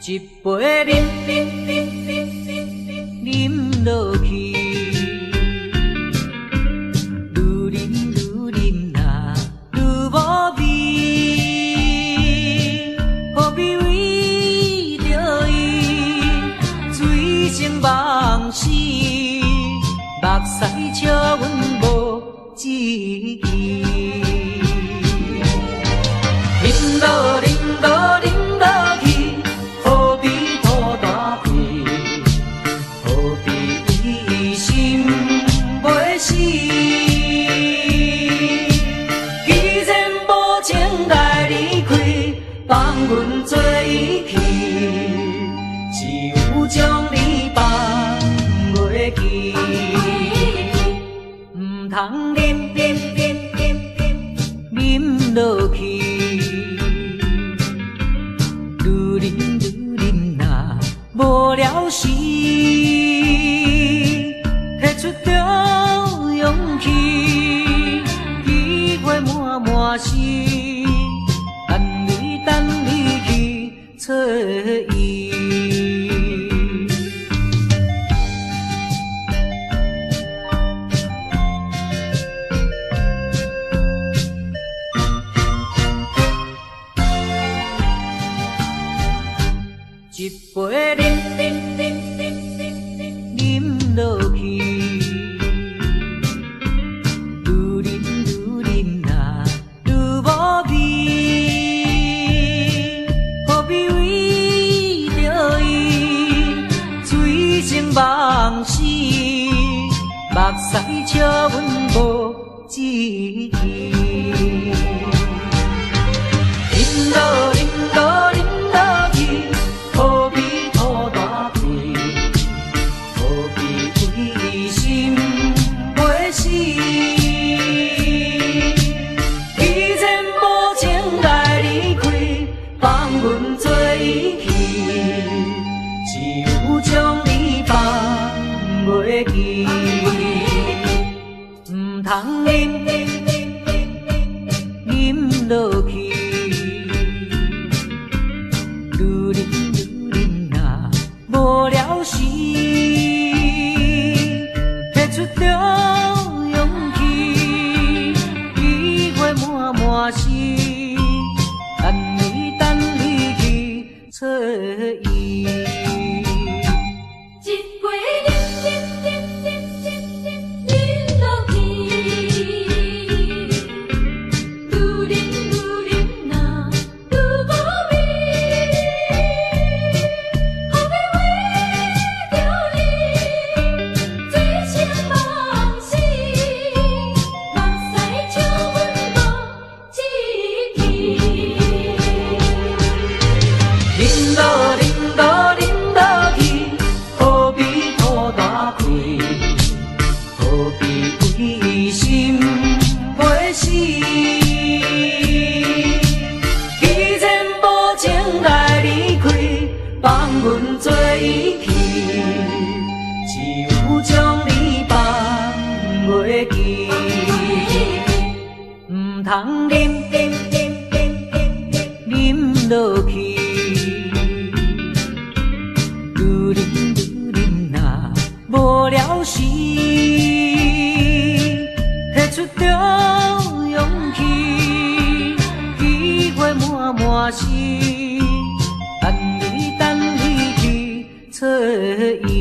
一杯饮落去，愈饮呐愈无味，何必为着伊醉生梦死，目屎笑阮无志气，饮落饮落饮落去。放阮做伊去，是有将你放袂记，唔通饮落去，愈饮呐无了时，摕出着勇气，机会满心。等你去找伊，一杯饮落去，愈饮使笑阮无志气。饮落饮落饮落去，何必土大开？何必为心袂死？既然无情来离开，放阮做伊去，只有将你放袂记。唔通饮饮落去。无聊时，拿出着勇气，机会满满是，等你去找伊。通饮饮落去，愈啉若无聊时，拿出着勇气，机会满满是，等你去找伊。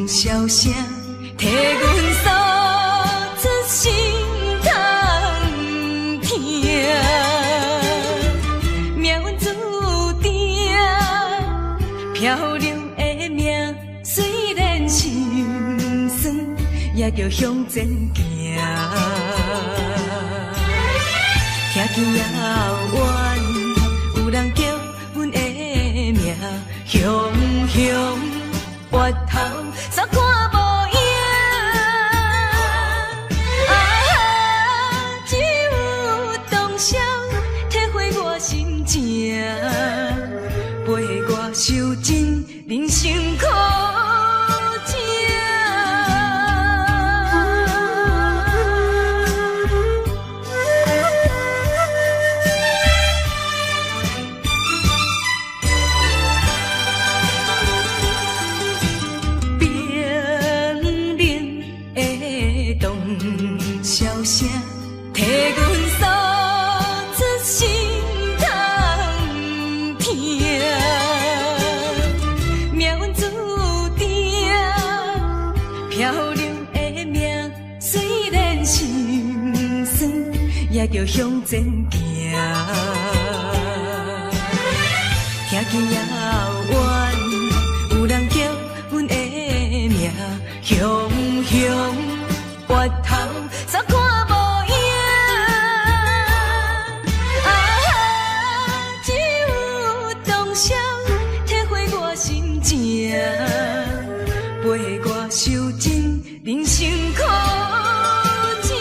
笑声替阮诉出心痛疼，命运注定漂流的命，虽然心酸，也着向前行。听见遥远有人叫阮的名，雄越头煞看无影，只有当时体会我心情，陪我受尽人生苦情。笑声替阮诉出心痛疼，命运注定漂流的命，虽然心酸，也着向前行。听见遥远有人叫阮的名，雄越头煞看无影，只有当时体会我心情，陪我受尽人生苦情。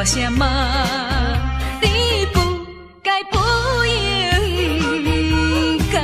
大声骂，你不该不应该。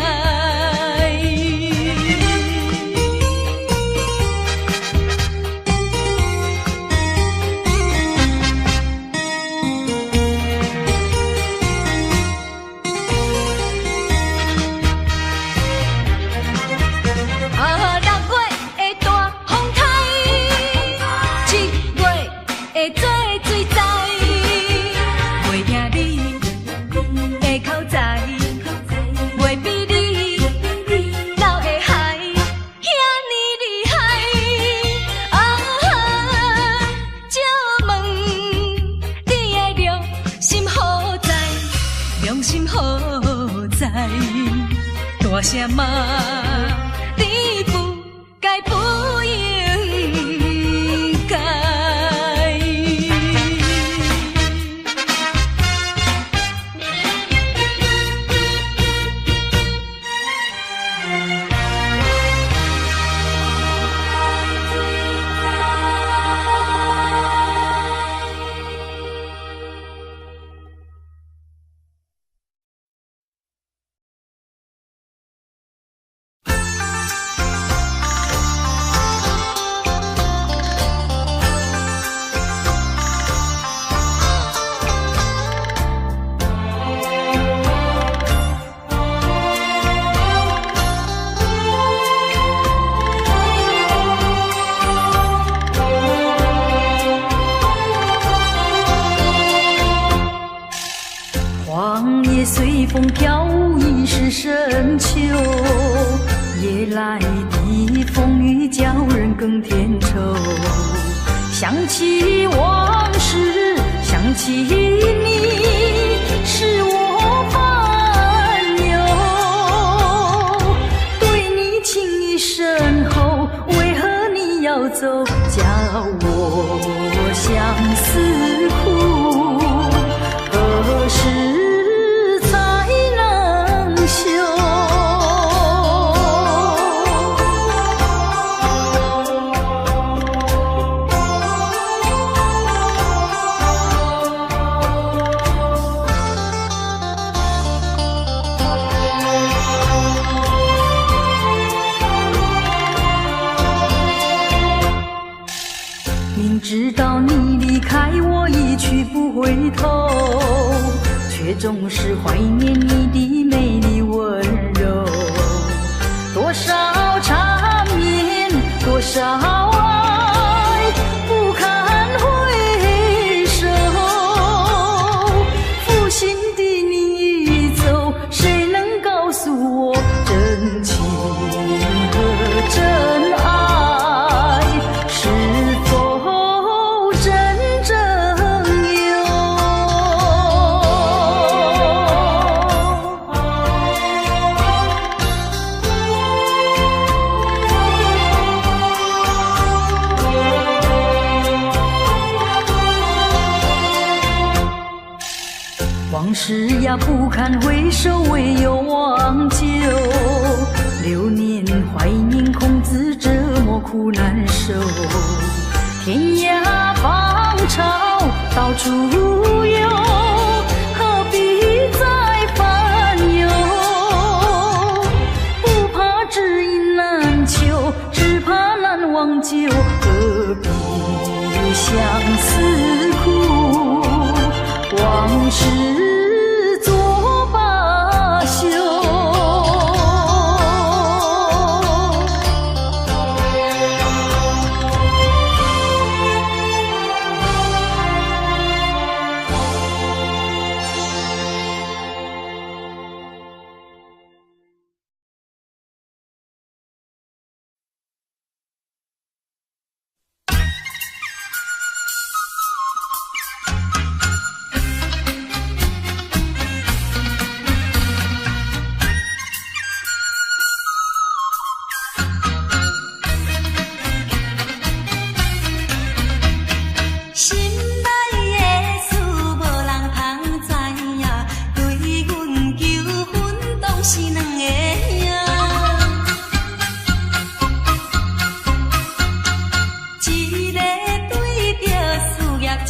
大声骂，你不该不应该。随风飘舞已是深秋，夜来的风雨叫人更添愁。想起往事，想起你，使我烦忧。对你情意深厚，为何你要走？叫我相思苦，何时？知道你离开我一去不回头，却总是怀念你的美丽温柔。多少缠绵，多少爱，不堪回首。负心的你已走，谁能告诉我真情和真爱是否？往事呀不堪回首，唯有忘旧。流年怀念，空自折磨苦难受。天涯芳草到处有，何必再烦忧？不怕知音难求，只怕难忘旧。何必相思苦？往事作罢休。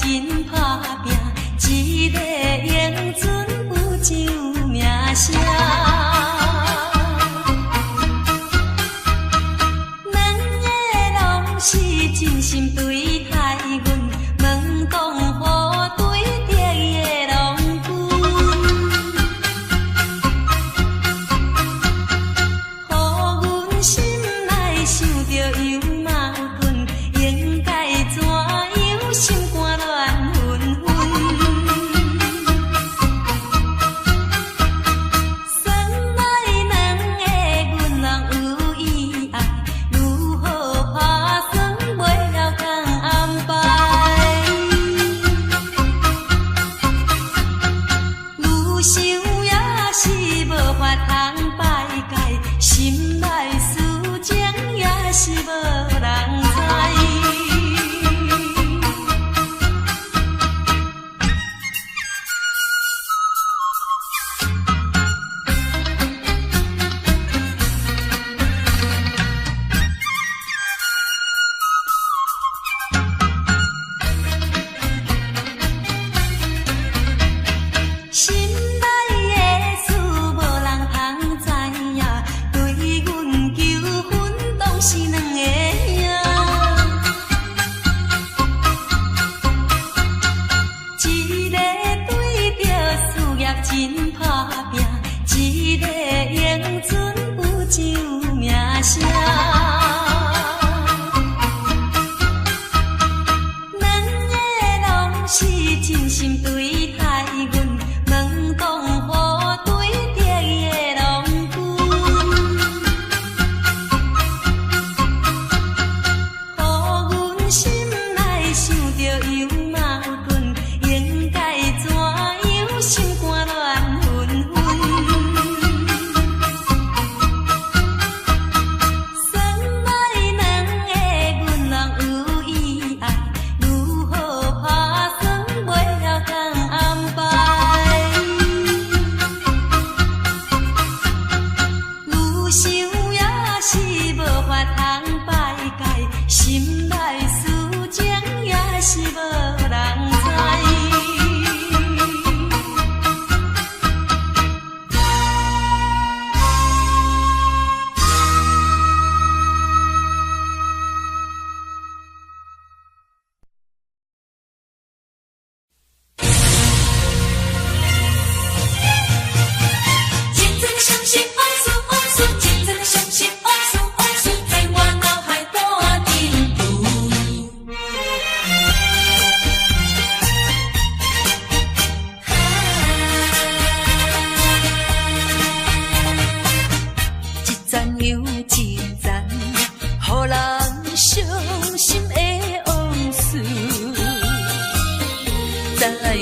真打拼。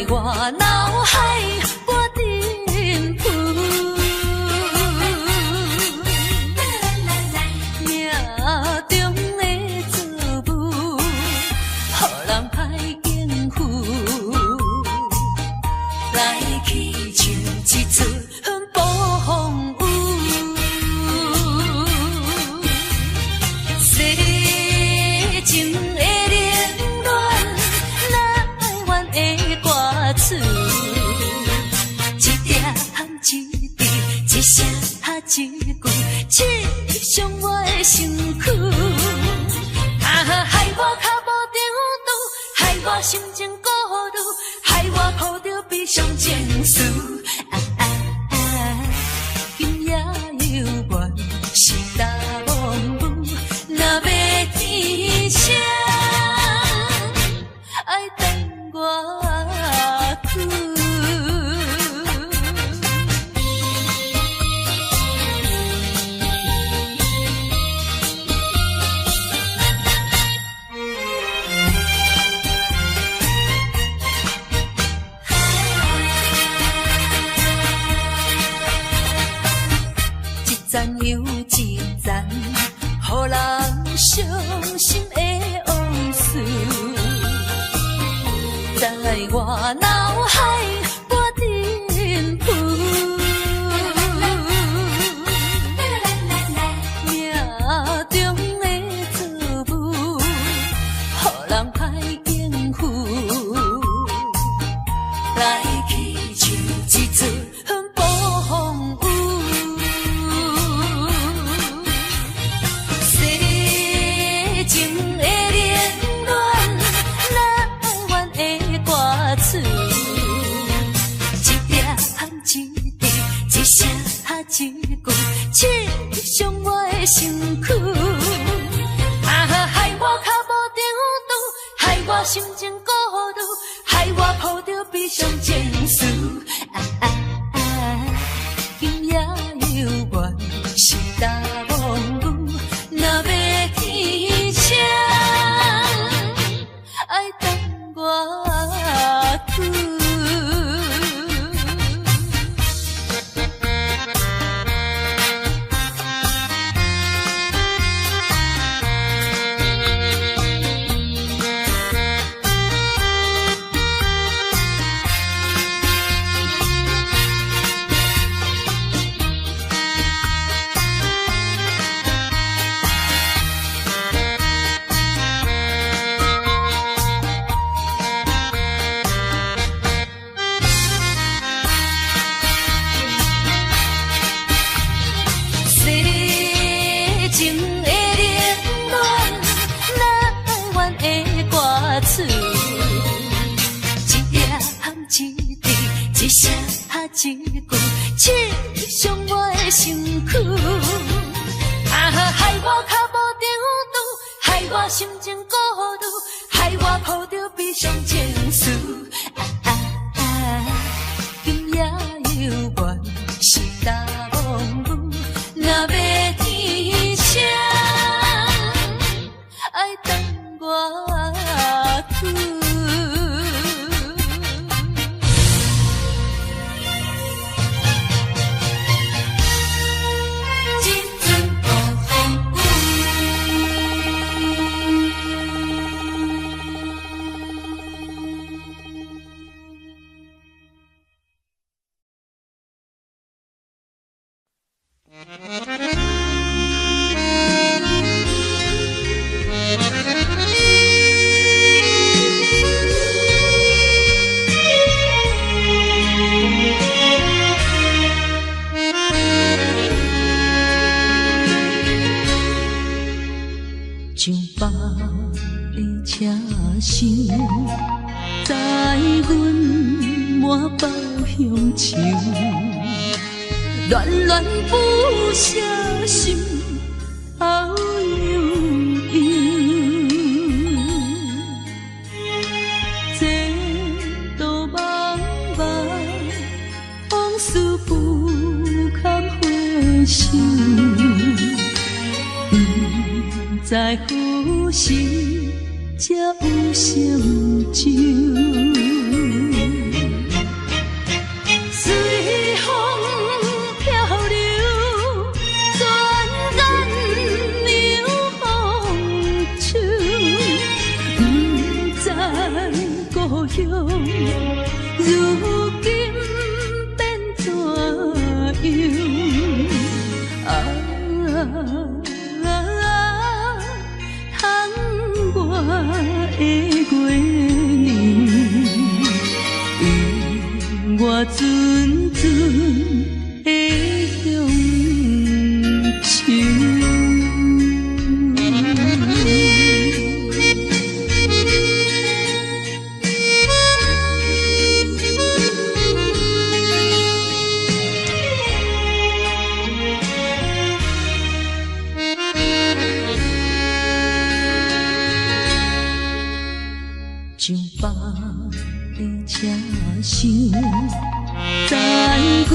我脑海我沉浮。命中的作物，予人歹应付。来去像一阵暴风雨。世情的冷暖，哪会怨的歌词？一点一滴，一声一句，刺伤我的身躯。害我脚无定度，害我心情孤独，害我抱着悲伤情绪。今夜犹原是大梦雨，若要天晴，爱等我去。一站又一站，予人伤心的往事，在我脑海我沉浮。命中的作物，予人歹应付。来去像一阵暴风雨。情的冷暖，哪会怨的歌词？一点一滴，一声一句，刺伤我的身躯。害我脚无定度，害我心情孤独，害我抱着悲伤情绪。今夜犹原是大梦雨，若要天晴，爱等我去。一声一句，刺伤我的身躯。害我脚无定度，害我心情孤独，害我抱着悲伤情绪。今夜犹原是大梦雨，若要天晴，爱等我去。像北的车声，载阮满北乡愁，恋恋不舍心好悠悠。这道茫茫往事不堪回首。在何时才有成就？乡，如今变怎样？窗外的月亮，与我阵阵的乡愁。上北的车厢，载阮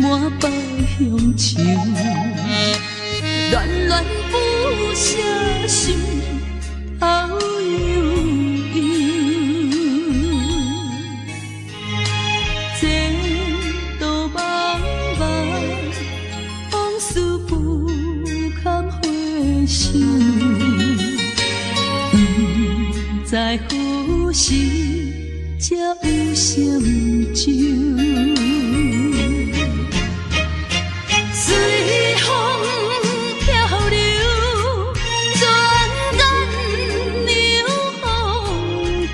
满北乡愁，恋恋不舍心头悠悠。前途茫茫，往事不堪回首。在何时才有相救？随风漂流，转眼流风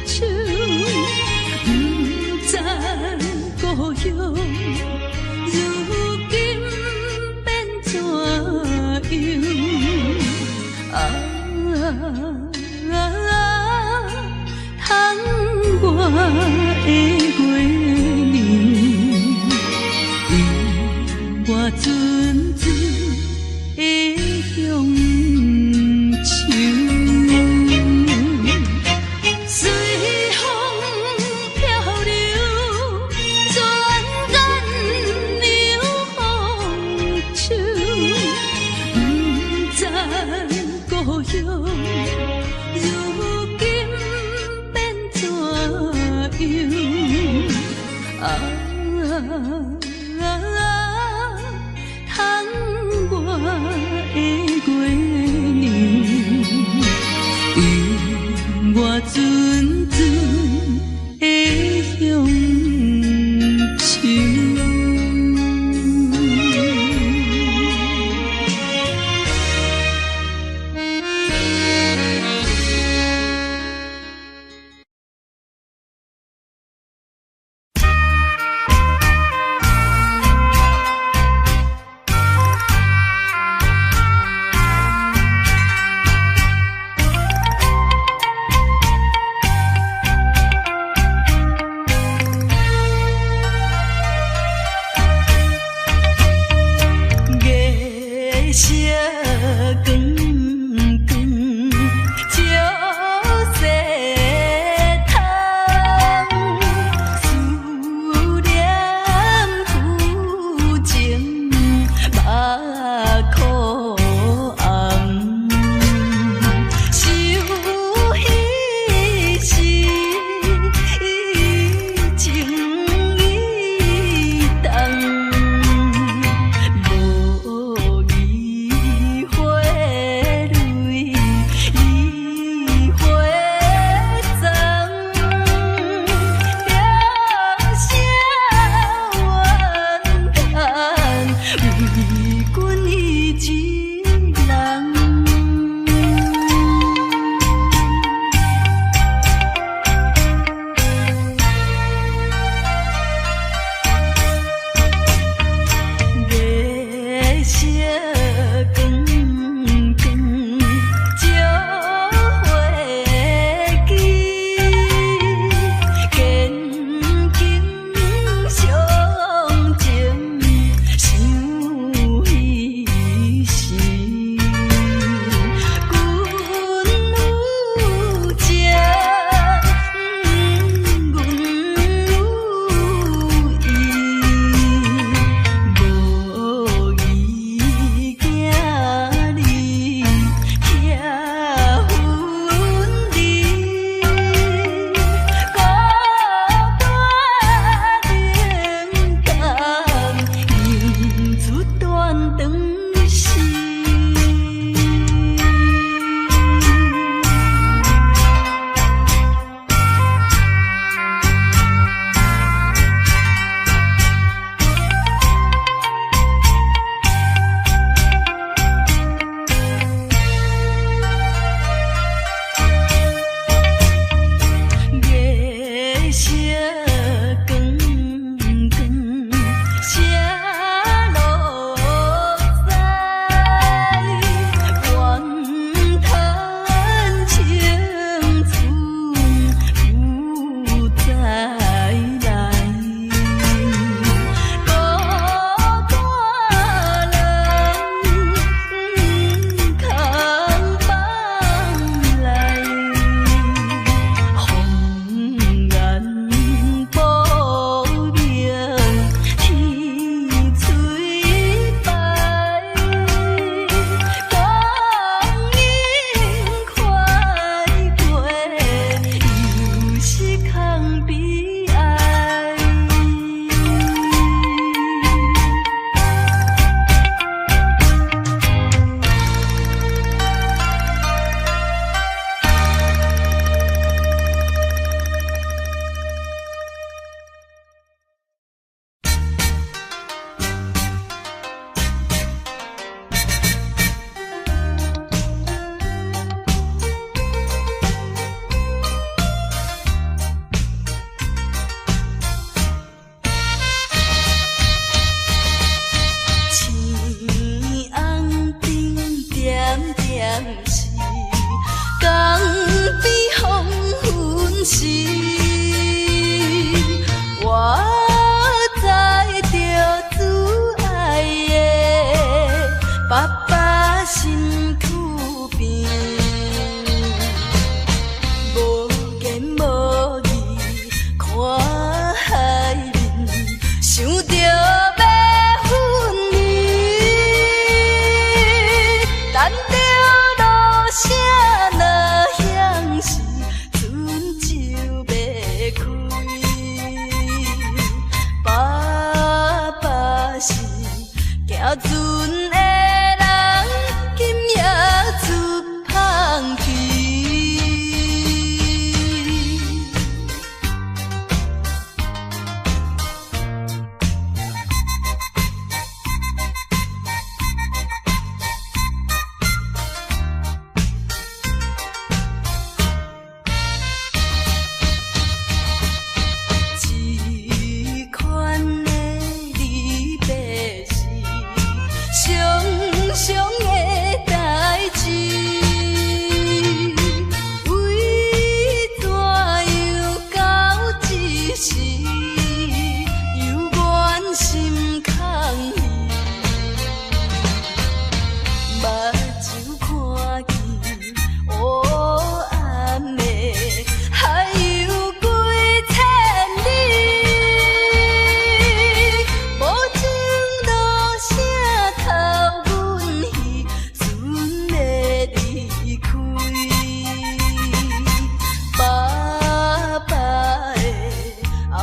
手。不知故乡，如今变怎样？窗外的月亮，与我阵阵的乡愁。随风漂流，转眼流风手。不知故乡，如今变怎样？窗外的月亮，与我阵阵的乡愁。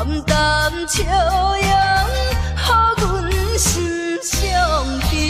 淡淡笑容，予阮心上悲。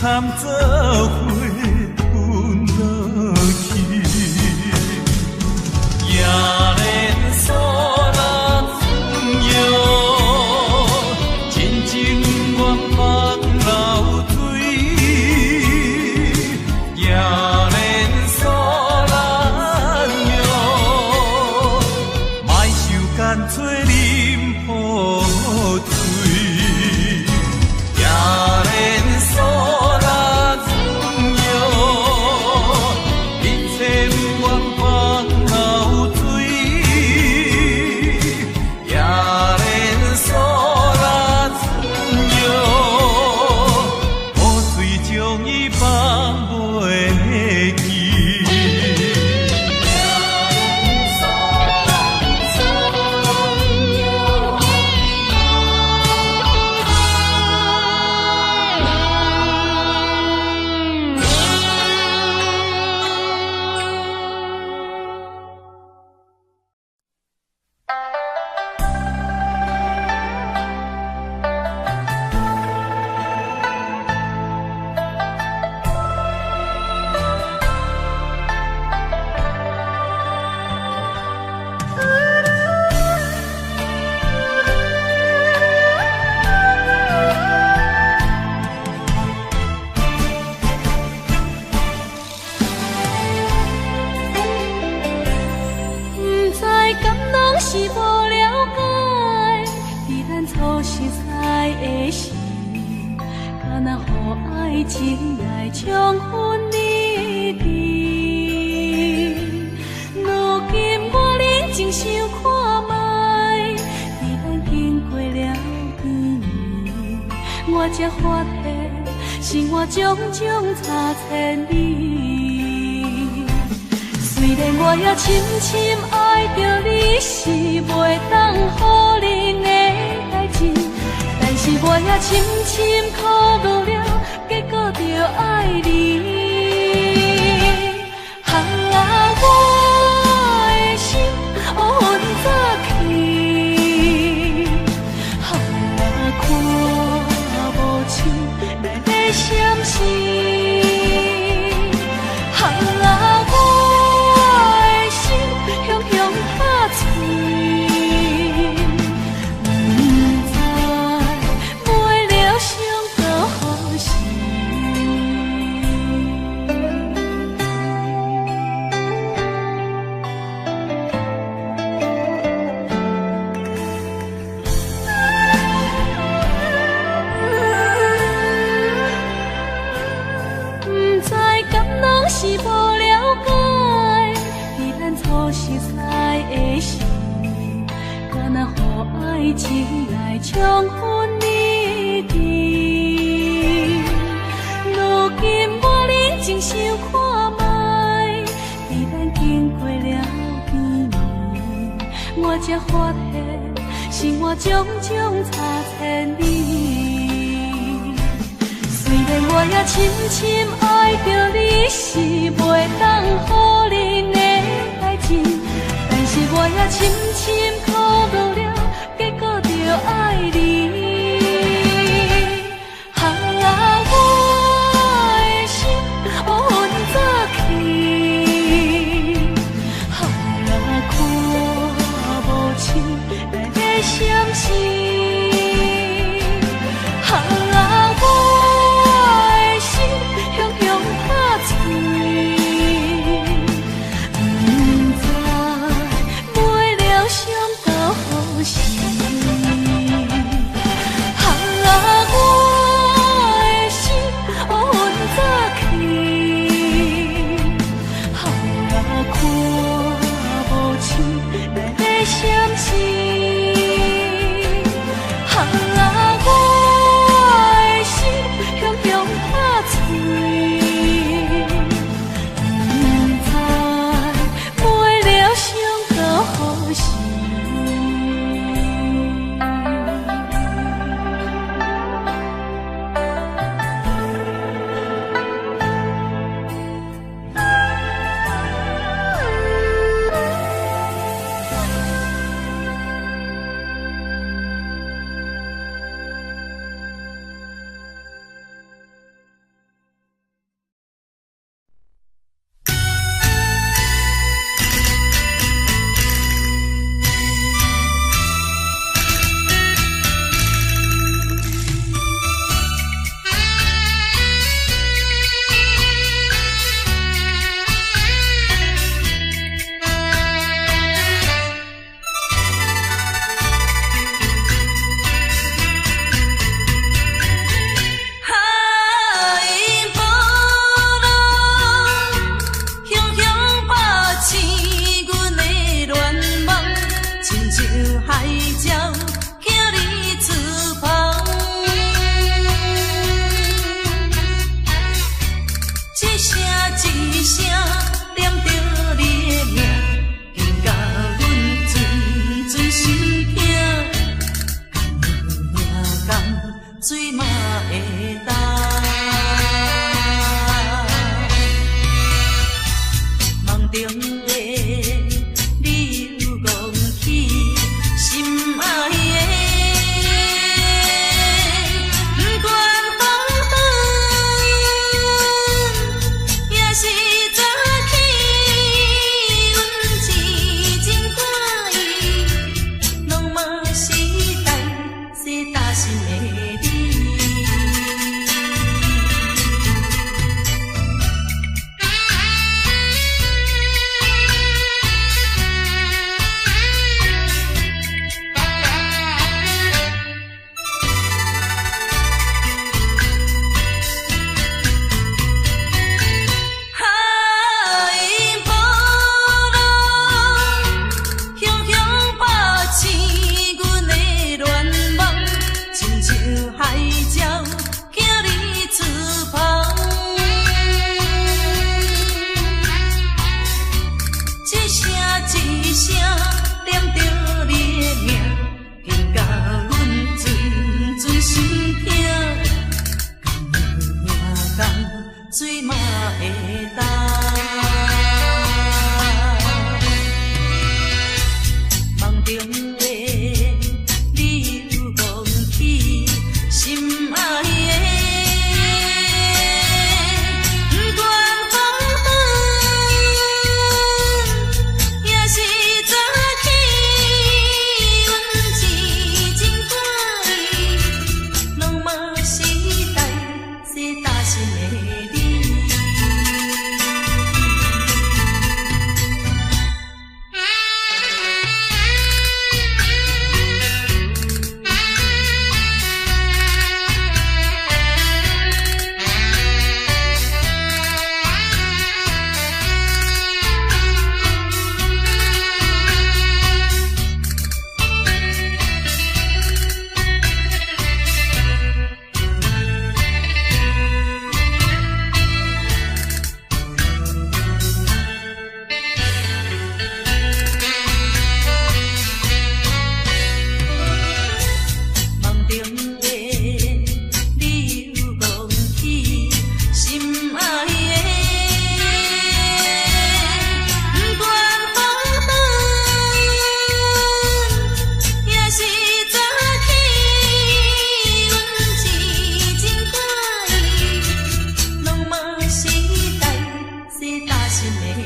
参做花分落去。的时，敢若予爱情来冲昏你智。如今我认真想看卖，伫咱经过了几年，我才发现生活种种差千里。虽然我也深深爱着你，是袂当予人的代志，但是我也深深苦恼了，结果着爱你。我的心乌云早起，看无像来在闪烁。是无了解，伫咱初识识的时，敢若予爱情来冲昏你智。如今我认真想看卖，伫咱经过了几年，我才发现生活种种差千里。虽然我也深深爱着你，是袂当予人的代志，但是我也深深苦恼了，结果着爱你。我的心乌云早起，看无像来在闪烁。心的你。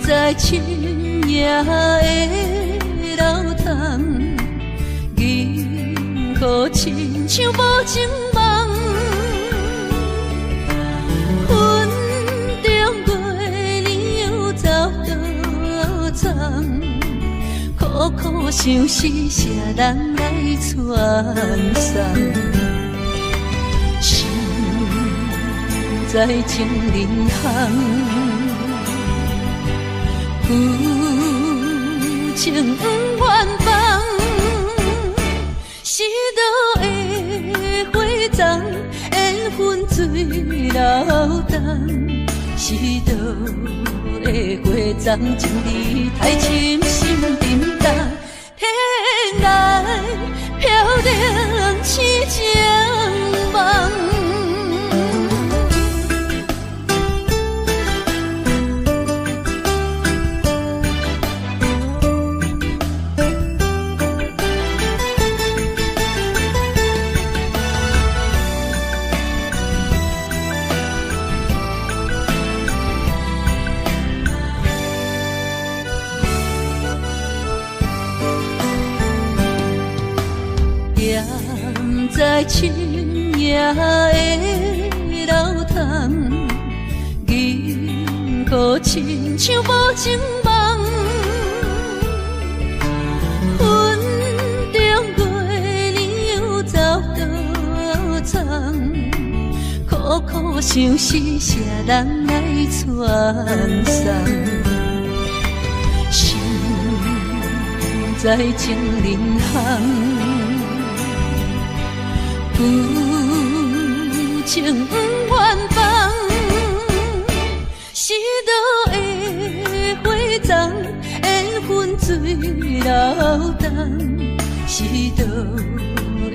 在深夜的楼堂，银河亲像无情梦，云中月亮又走倒藏，苦苦相思谁人来传送？心在情人行。有情不愿放，是倒的花丛，缘分水流动，是倒的花丛，情义太深，心沉重，天来飘零痴情梦。在深夜的楼堂，银河亲像无情梦，云中月亮又走倒藏，苦苦相思谁人来传送？心在情人行。有情不愿放，是倒的花丛，缘分水流动，是倒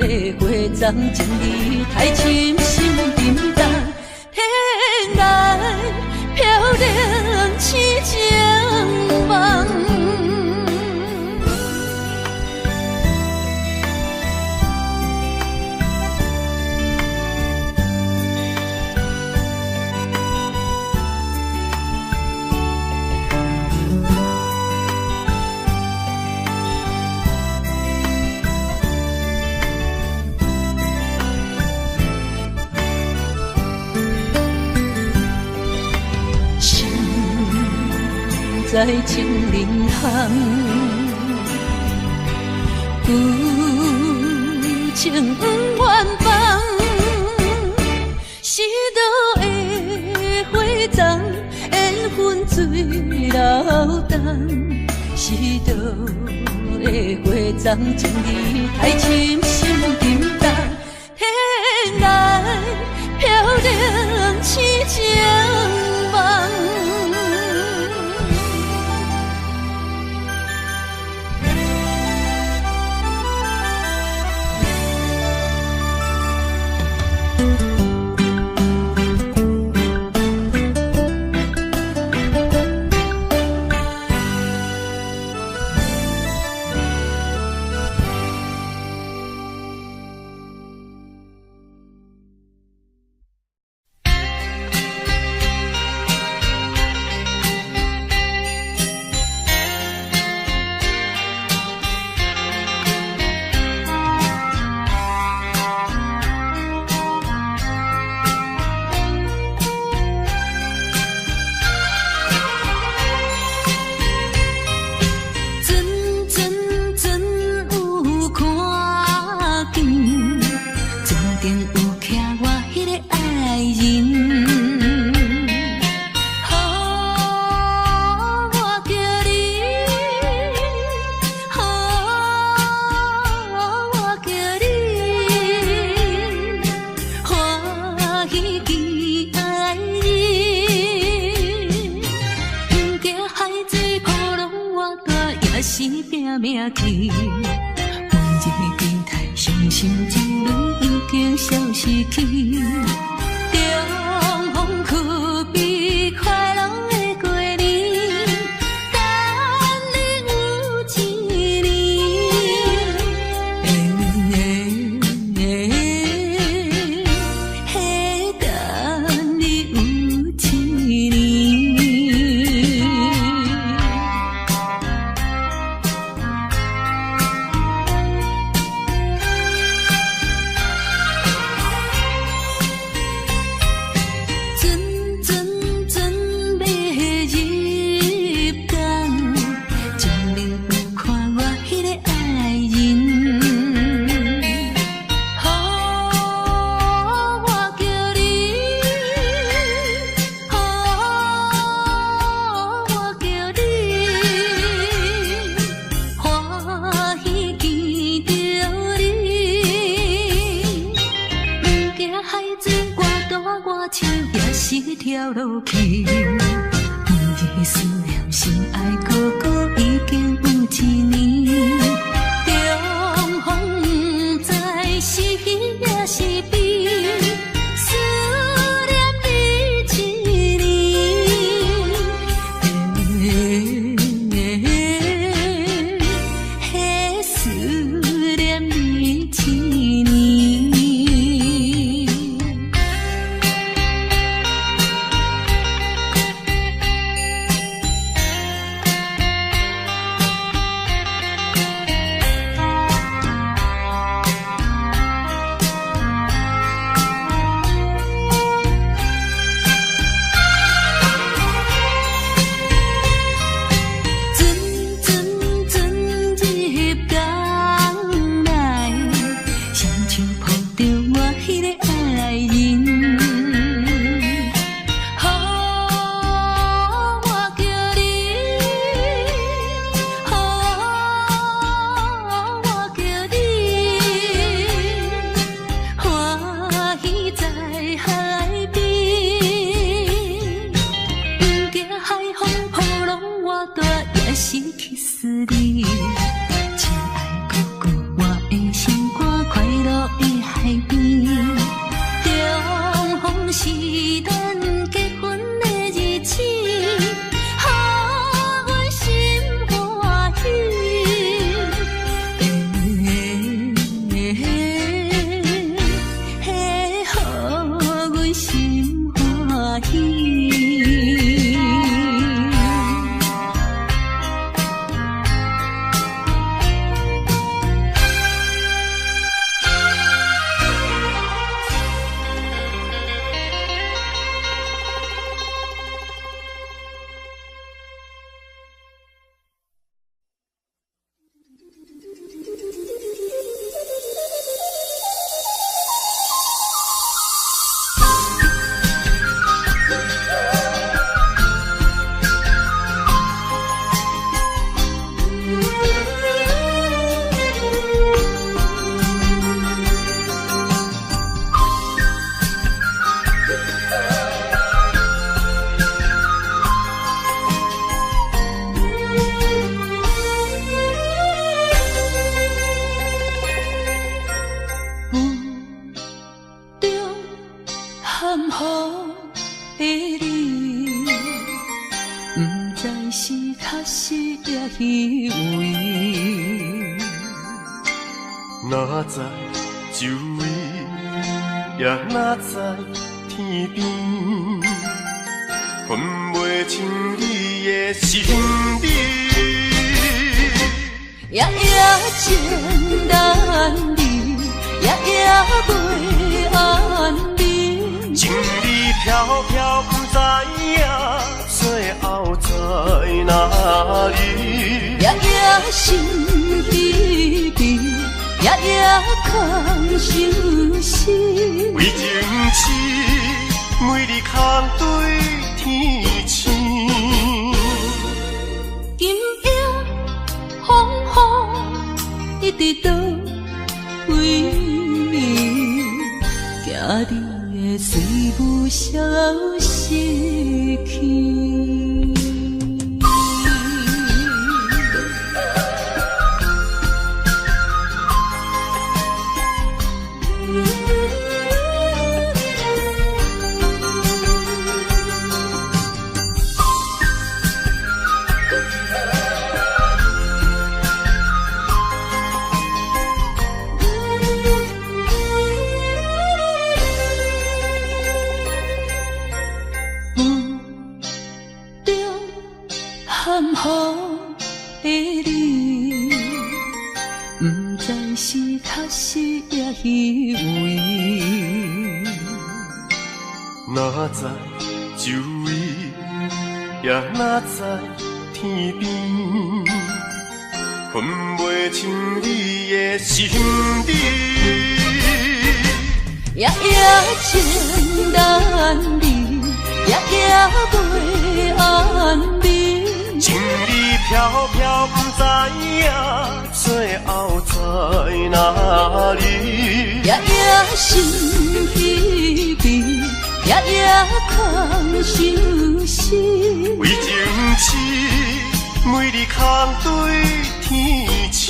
的花丛，情义太深，心沉重，天来飘零痴情梦。在情人行，有情不愿放，是倒的花丛，缘分水流动，是倒的花丛，情义太深，心沉重，天来飘零痴情梦。也是拼命去。每一个电台伤心之泪已经消失去。中风去比快乐的过年，等你有一年，等你有一年。跳落去，每日思念心爱哥哥已经有一年。中风不知是喜也是悲，思念你一年，思念你一年。失去思你，亲爱哥哥，我的心肝快乐的海边。中风是咱结婚的日子，予阮心欢喜，予阮心欢喜。哪知周围，也哪知天边，分袂清你的心理。夜夜情难离，夜夜袂安眠。情理飘飘，不知影最后在哪里。夜夜心悲悲，夜夜空相思。为情痴，每日空对天星。今夜风雨一直倒位，惊你的随无消息去。的你，不知是确实也虚伪。哪知周围，也哪知天边，分袂清你的心理。夜夜情难离，夜夜袂安眠。情意飘飘，不知影最后在哪里。夜夜心稀微，夜夜空相思。为情痴，每日空对天星。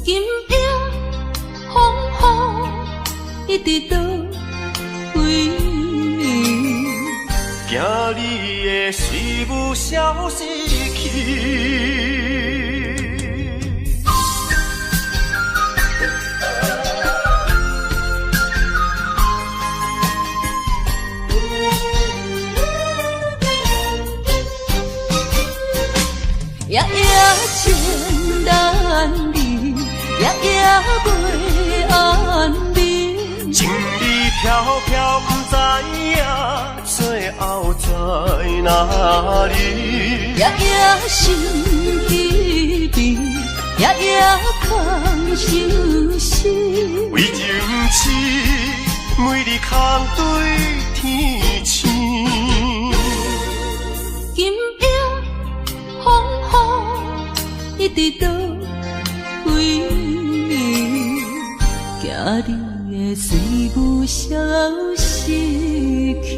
今夜风雨一直倒位，惊你的随物消失去。夜夜情难离，夜夜袂安眠。情意飘飘，不知影最后在哪里。夜夜心稀微，夜夜空相思。为情痴，每日空对天星。今夜风雨一直倒位，惊你的随物消失去。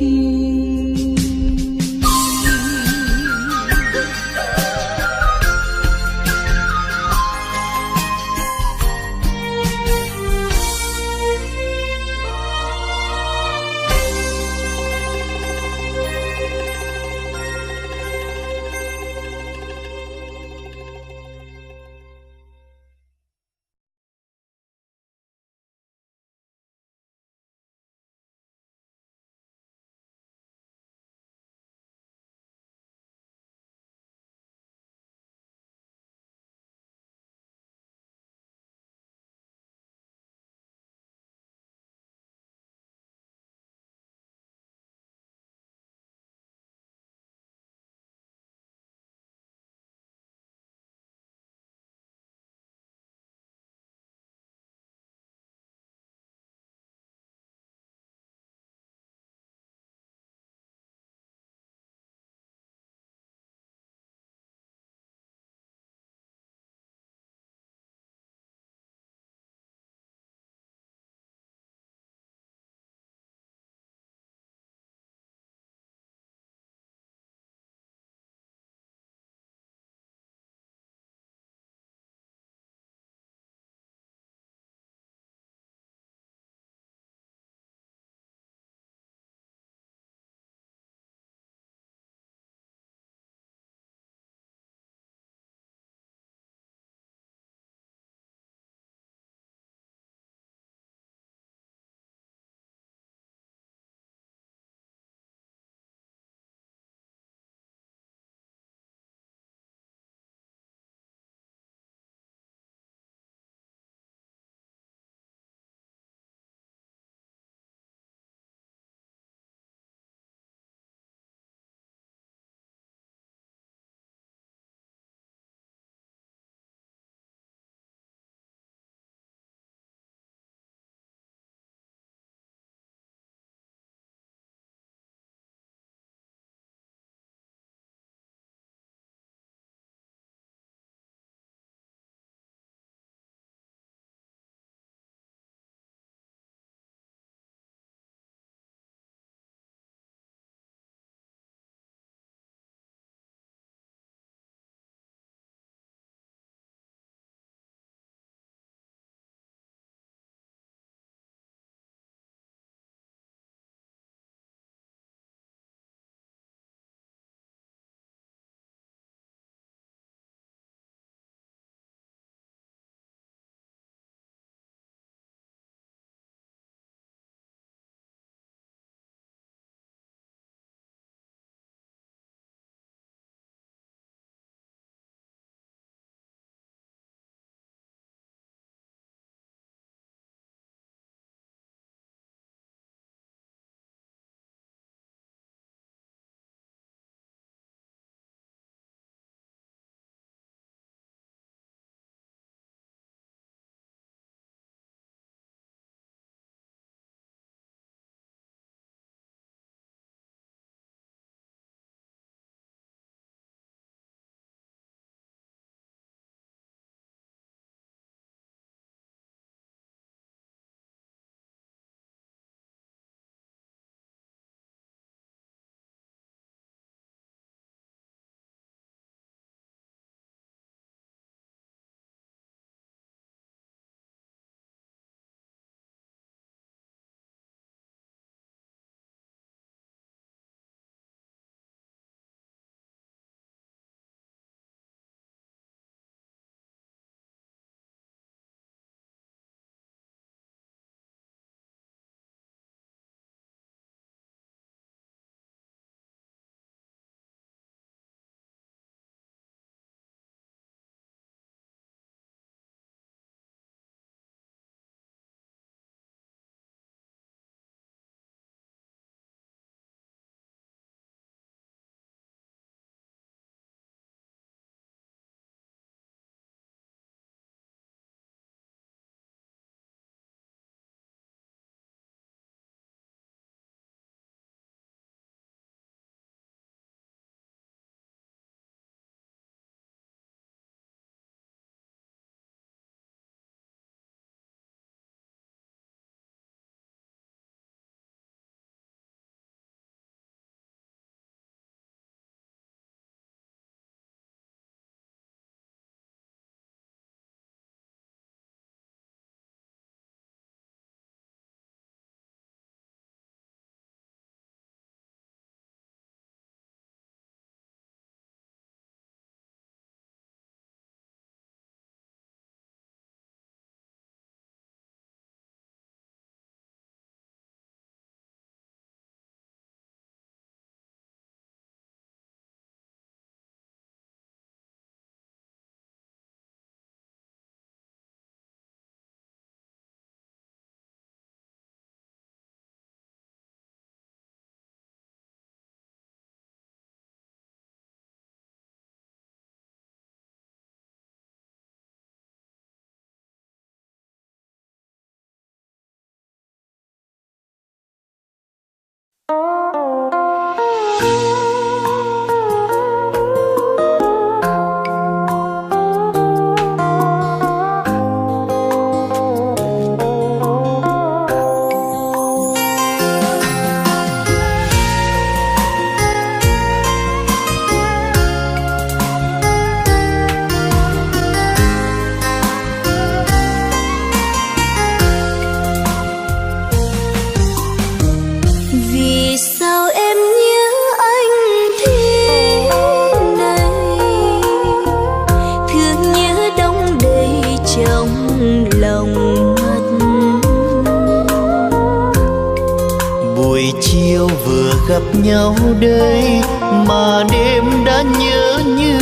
gặp nhau đây mà đêm đã nhớ như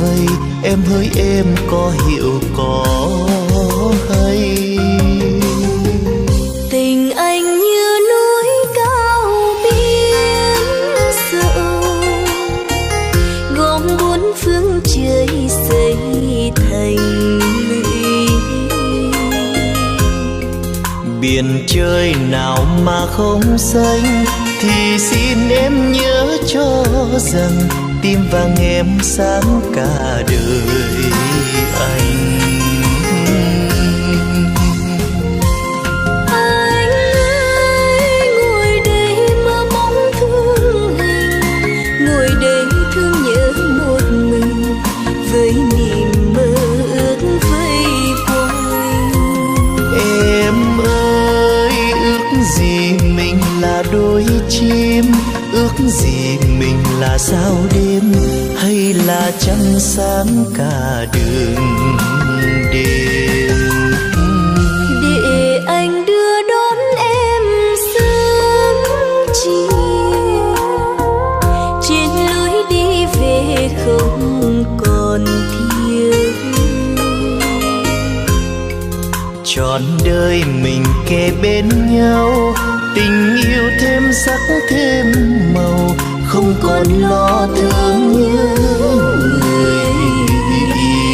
vậy. Em hỡi em có hiểu có hay? Tình anh như núi cao biển rộng, gom bốn phương trời xây thành lũy. Biển trời nào mà không xanh, thì xin em nhớ cho rằng tim vàng em sáng cả đời anh. Anh ơi, ngồi đây mơ mong thương hình, ngồi đây thương nhớ một mình với niềm mơ ước vây quanh. Em ơi, ước gì mình là đôi chim, ước gì mình là sao đêm, hay là trăng sáng cả đường đêm. Để anh đưa đón em sớm chiều, trên lối đi về không còn thiếu. Trọn đời mình kề bên nhau, tình yêu thêm sắc thêm màu, không còn lo thương nhớ người yêu.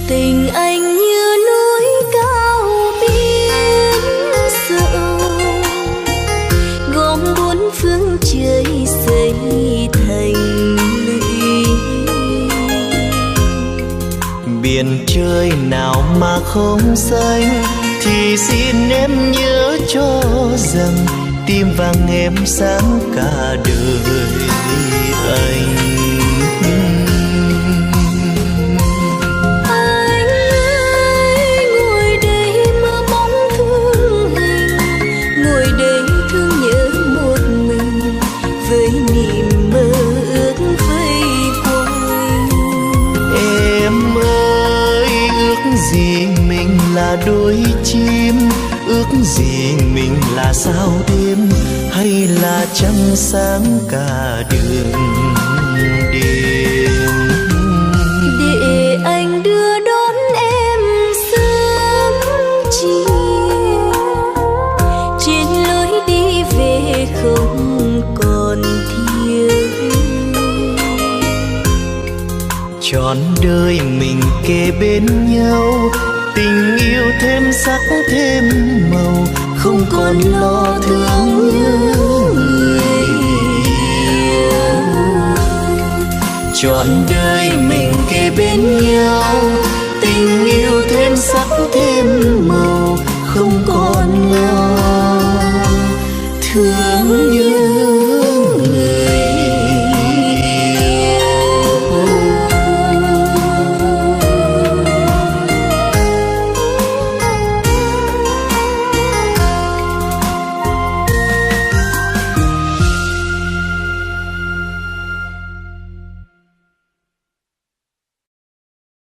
Tình anh như núi cao biển rộng, gom bốn phương trời xây thành lũy. Biển trời nào mà không xanh, thì xin em nhớ cho rằng tim vàng em sáng cả đời anh. Gì mình là đôi chim, ước gì mình là sao đêm, hay là trăng sáng cả đường đêm. Để anh đưa đón em sớm chiều, trên lối đi về không còn thiếu. Trọn đời mình kề bên nhau, tình yêu thêm sắc thêm màu, không còn lo thương nhớ người yêu. Trọn đời mình kề bên nhau, tình yêu thêm sắc thêm màu, không còn lo thương nhớ.